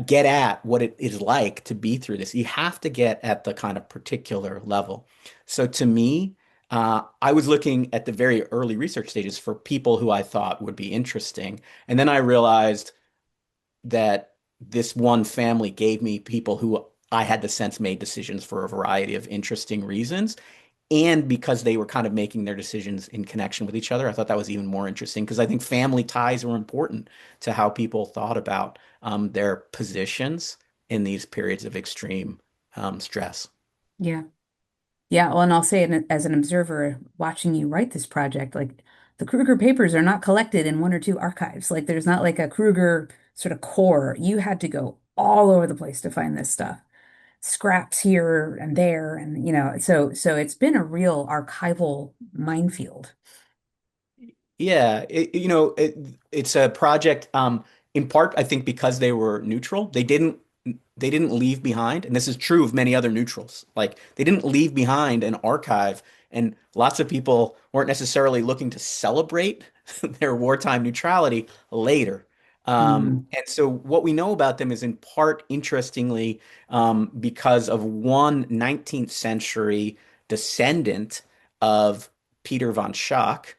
get at what it is like to be through this. You have to get at the kind of particular level. So to me, I was looking at the very early research stages for people who I thought would be interesting. And then I realized that this one family gave me people who I had the sense made decisions for a variety of interesting reasons. And because they were kind of making their decisions in connection with each other, I thought that was even more interesting because I think family ties were important to how people thought about their positions in these periods of extreme stress. Yeah. Yeah. Well, and I'll say it as an observer watching you write this project, like the Kruger papers are not collected in one or two archives. Like there's not like a Kruger sort of core. You had to go all over the place to find this stuff. Scraps here and there. And, so it's been a real archival minefield. Yeah, it's a project in part I think because they were neutral, they didn't leave behind, and this is true of many other neutrals. Like they didn't leave behind an archive, and lots of people weren't necessarily looking to celebrate their wartime neutrality later. Mm. And so what we know about them is in part, interestingly, because of one 19th century descendant of Peter von Schack,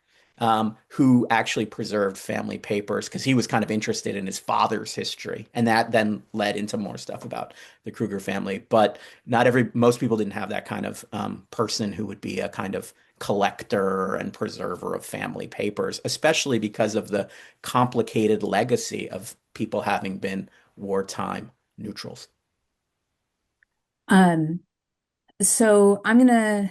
who actually preserved family papers because he was kind of interested in his father's history. And that then led into more stuff about the Kruger family. But most people didn't have that kind of person who would be a kind of collector and preserver of family papers, especially because of the complicated legacy of people having been wartime neutrals. Um, so I'm gonna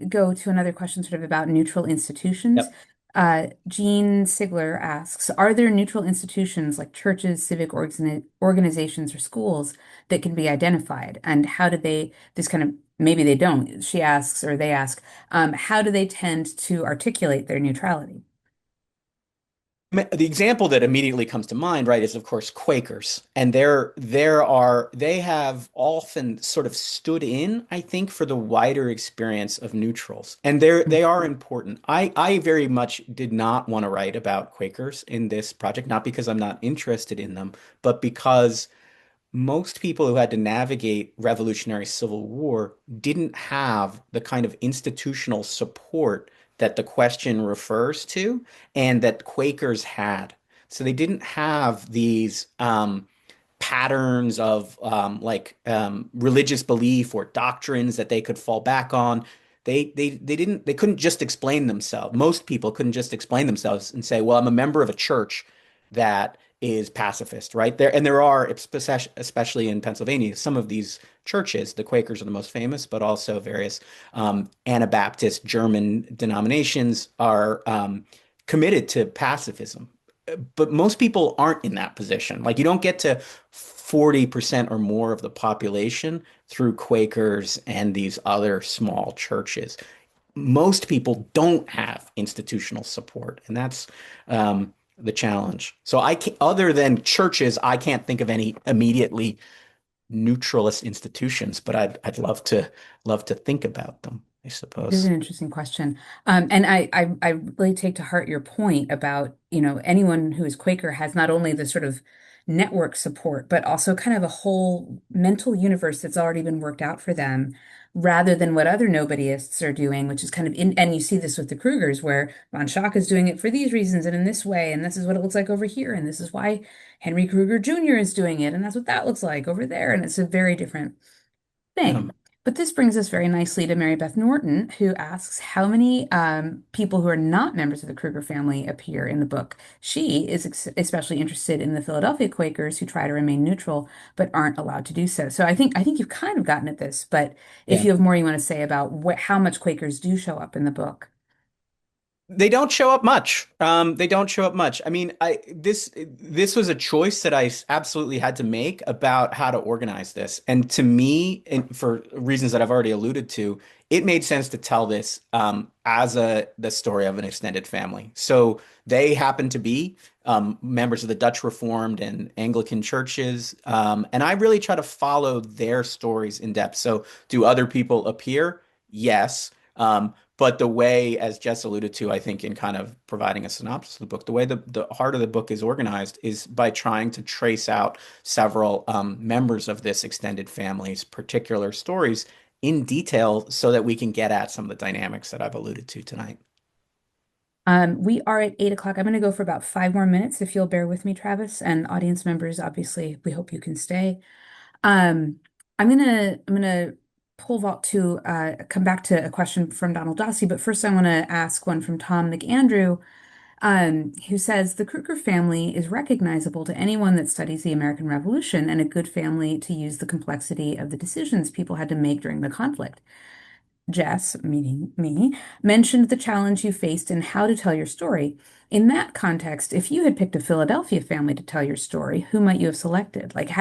go to another question sort of about neutral institutions. Yep. Jean Sigler asks, are there neutral institutions like churches, civic organizations, or schools that can be identified? And how do they, this kind of, maybe they don't, she asks, or they ask, how do they tend to articulate their neutrality? The example that immediately comes to mind, right, is of course Quakers, and they have often sort of stood in, I think, for the wider experience of neutrals, and they are important. I very much did not want to write about Quakers in this project, not because I'm not interested in them, but because most people who had to navigate Revolutionary Civil War didn't have the kind of institutional support that the question refers to and that Quakers had. So they didn't have these patterns of religious belief or doctrines that they could fall back on. They couldn't just explain themselves. Most people couldn't just explain themselves and say, "Well, I'm a member of a church that is pacifist," right? There are, especially in Pennsylvania, some of these churches, the Quakers are the most famous, but also various Anabaptist German denominations are committed to pacifism. But most people aren't in that position. Like you don't get to 40% or more of the population through Quakers and these other small churches. Most people don't have institutional support, and that's the challenge. So other than churches, I can't think of any immediately neutralist institutions, but I'd love to think about them, I This is suppose. an interesting question. And I really take to heart your point about, anyone who is Quaker has not only the sort of network support, but also kind of a whole mental universe that's already been worked out for them, rather than what other nobodyists are doing, which is kind of and you see this with the Krugers, where von Schack is doing it for these reasons and in this way, and this is what it looks like over here, and this is why Henry Kruger Jr. is doing it, and that's what that looks like over there, and it's a very different thing. But this brings us very nicely to Mary Beth Norton, who asks how many people who are not members of the Kruger family appear in the book. She is especially interested in the Philadelphia Quakers who try to remain neutral but aren't allowed to do so. So I think you've kind of gotten at this, but if Yeah. you have more you want to say about how much Quakers do show up in the book. They don't show up much. They don't show up much. I mean, this was a choice that absolutely had to make about how to organize this. And to me, and for reasons that I've already alluded to, it made sense to tell this as the story of an extended family. So they happen to be members of the Dutch Reformed and Anglican churches, and I really try to follow their stories in depth. So, do other people appear? Yes. But the way, as Jess alluded to, I think in kind of providing a synopsis of the book, the way the heart of the book is organized is by trying to trace out several members of this extended family's particular stories in detail so that we can get at some of the dynamics that I've alluded to tonight. We are at 8 o'clock. I'm going to go for about 5 more minutes if you'll bear with me, Travis, and audience members. Obviously, we hope you can stay. Um, I'm gonna pole vault to come back to a question from Donald Dossie, but first I want to ask one from Tom McAndrew, who says the Kruger family is recognizable to anyone that studies the American Revolution and a good family to use the complexity of the decisions people had to make during the conflict. Jess, meaning me, mentioned the challenge you faced in how to tell your story. In that context, if you had picked a Philadelphia family to tell your story, who might you have selected? Like,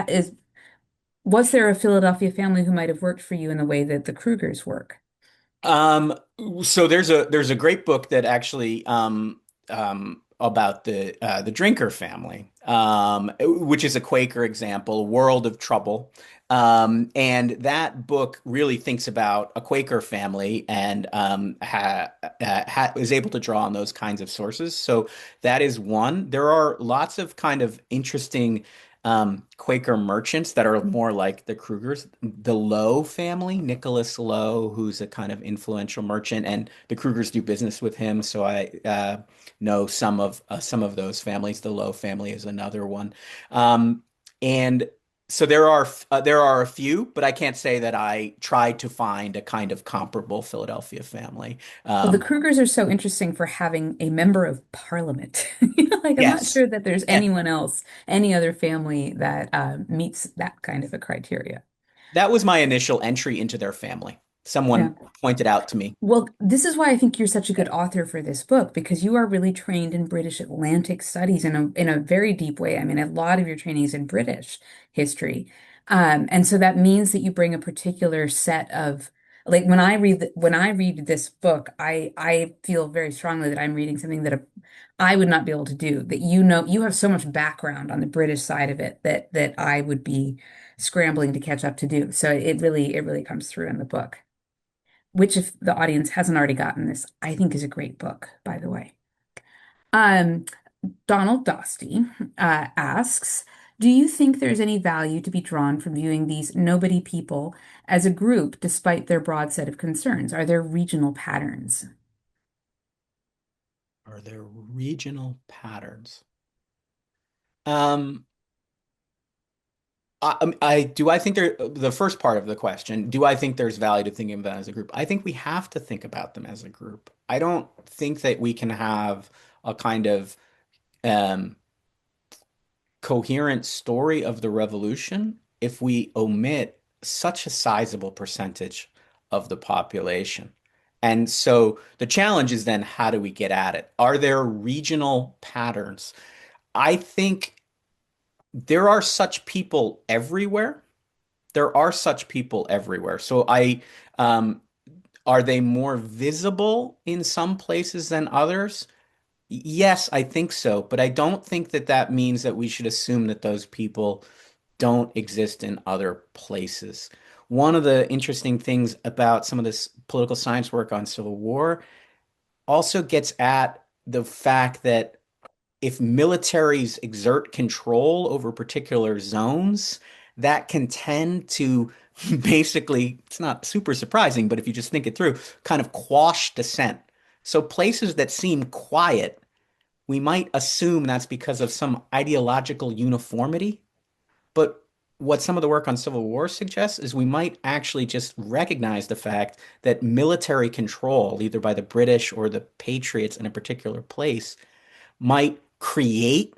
was there a Philadelphia family who might have worked for you in the way that the Krugers work? Um, so there's a great book that actually about the Drinker family, which is a Quaker example, World of Trouble. And that book really thinks about a Quaker family and is able to draw on those kinds of sources. So that is one. There are lots of kind of interesting Quaker merchants that are more like the Krugers. The Lowe family, Nicholas Lowe, who's a kind of influential merchant, and the Krugers do business with him. So I know some of those families. The Lowe family is another one, and so there are a few, but I can't say that I tried to find a kind of comparable Philadelphia family. Well, the Um, Krugers are so interesting for having a member of parliament. Like, I'm not yes. sure that there's Yeah. anyone else, any other family that meets that kind of a criteria. That was my initial entry into their family. Yeah. Someone pointed out to me. Well, this is why I think you're such a good author for this book, because you are really trained in British Atlantic studies in a very deep way. I mean, a lot of your training is in British history. And so that means that you bring a particular set of like when I read this book, I feel very strongly that I'm reading something that I would not be able to do, that you have so much background on the British side of it that I would be scrambling to catch up to do. So it really comes through in the book, which if the audience hasn't already gotten this, I think is a great book, by the way. Um, Donald Dosty asks, do you think there's any value to be drawn from viewing these nobody people as a group despite their broad set of concerns? Are there regional patterns? Are there regional patterns? Um, I think the first part of the question, do I think there's value to thinking about them as a group? I think we have to think about them as a group. I don't think that we can have a kind of um, coherent story of the revolution if we omit such a sizable percentage of the population. And so the challenge is then how do we get at it? Are there regional patterns? I think there are such people everywhere. There are such people everywhere. Um, are they more visible in some places than others? Yes, I think so, but I don't think that that means that we should assume that those people don't exist in other places. One of the interesting things about some of this political science work on Civil War also gets at the fact that if militaries exert control over particular zones, that can tend to basically, it's not super surprising, but if you just think it through, kind of quash dissent. So places that seem quiet, we might assume that's because of some ideological uniformity. But what some of the work on Civil War suggests is we might actually just recognize the fact that military control, either by the British or the Patriots in a particular place, might create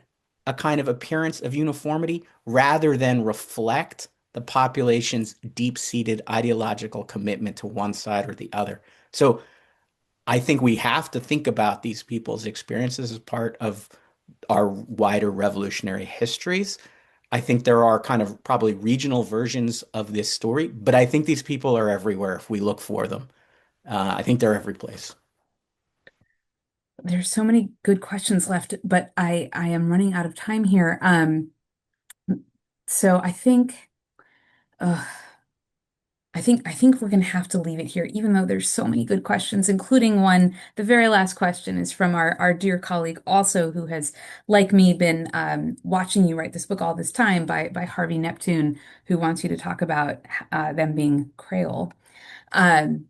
a kind of appearance of uniformity rather than reflect the population's deep-seated ideological commitment to one side or the other. So I think we have to think about these people's experiences as part of our wider revolutionary histories. I think there are kind of probably regional versions of this story, but I think these people are everywhere if we look for them. I think they're every place. There's so many good questions left, but I am running out of time here. So uh, I think we're going to have to leave it here, even though there's so many good questions, including one. The very last question is from our dear colleague, also who has, like me, been watching you write this book all this time by Harvey Neptune, who wants you to talk about them being Creole. Um,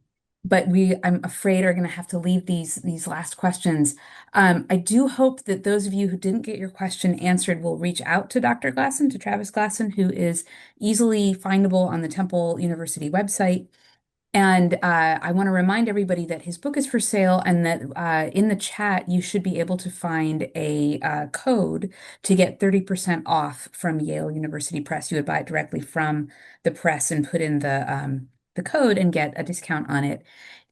but I'm afraid, are going to have to leave these last questions. I do hope that those of you who didn't get your question answered will reach out to Dr. Glasson, to Travis Glasson, who is easily findable on the Temple University website. And I want to remind everybody that his book is for sale and that in the chat, you should be able to find a code to get 30% off from Yale University Press. You would buy it directly from the press and put in the code and get a discount on it.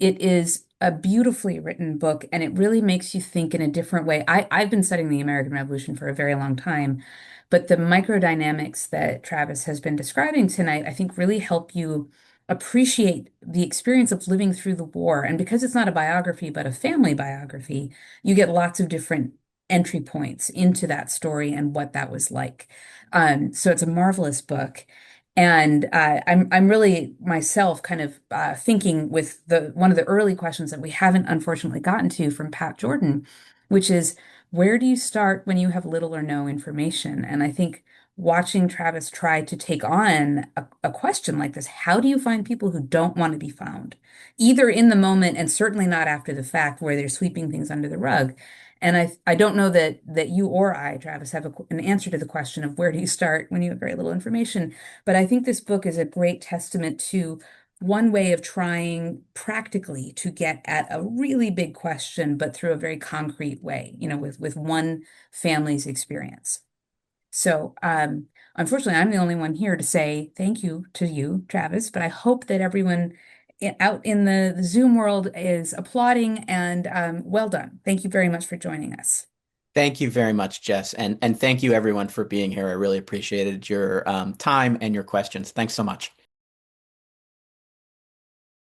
It is a beautifully written book and it really makes you think in a different way. I've been studying the American Revolution for a very long time, but the microdynamics that Travis has been describing tonight, I think really help you appreciate the experience of living through the war. And because it's not a biography, but a family biography, you get lots of different entry points into that story and what that was like. So it's a marvelous book. And I'm really myself kind of thinking with the one of the early questions that we haven't unfortunately gotten to from Pat Jordan, which is where do you start when you have little or no information? And I think watching Travis try to take on a question like this, how do you find people who don't want to be found, either in the moment and certainly not after the fact where they're sweeping things under the rug? And I don't know that you or I, Travis, have an answer to the question of where do you start when you have very little information. But I think this book is a great testament to one way of trying practically to get at a really big question, but through a very concrete way, with one family's experience. So, unfortunately, I'm the only one here to say thank you to you, Travis, but I hope that everyone out in the Zoom world is applauding and well done. Thank you very much for joining us. Thank you very much, Jess, and thank you everyone for being here. I really appreciated your time and your questions. Thanks so much.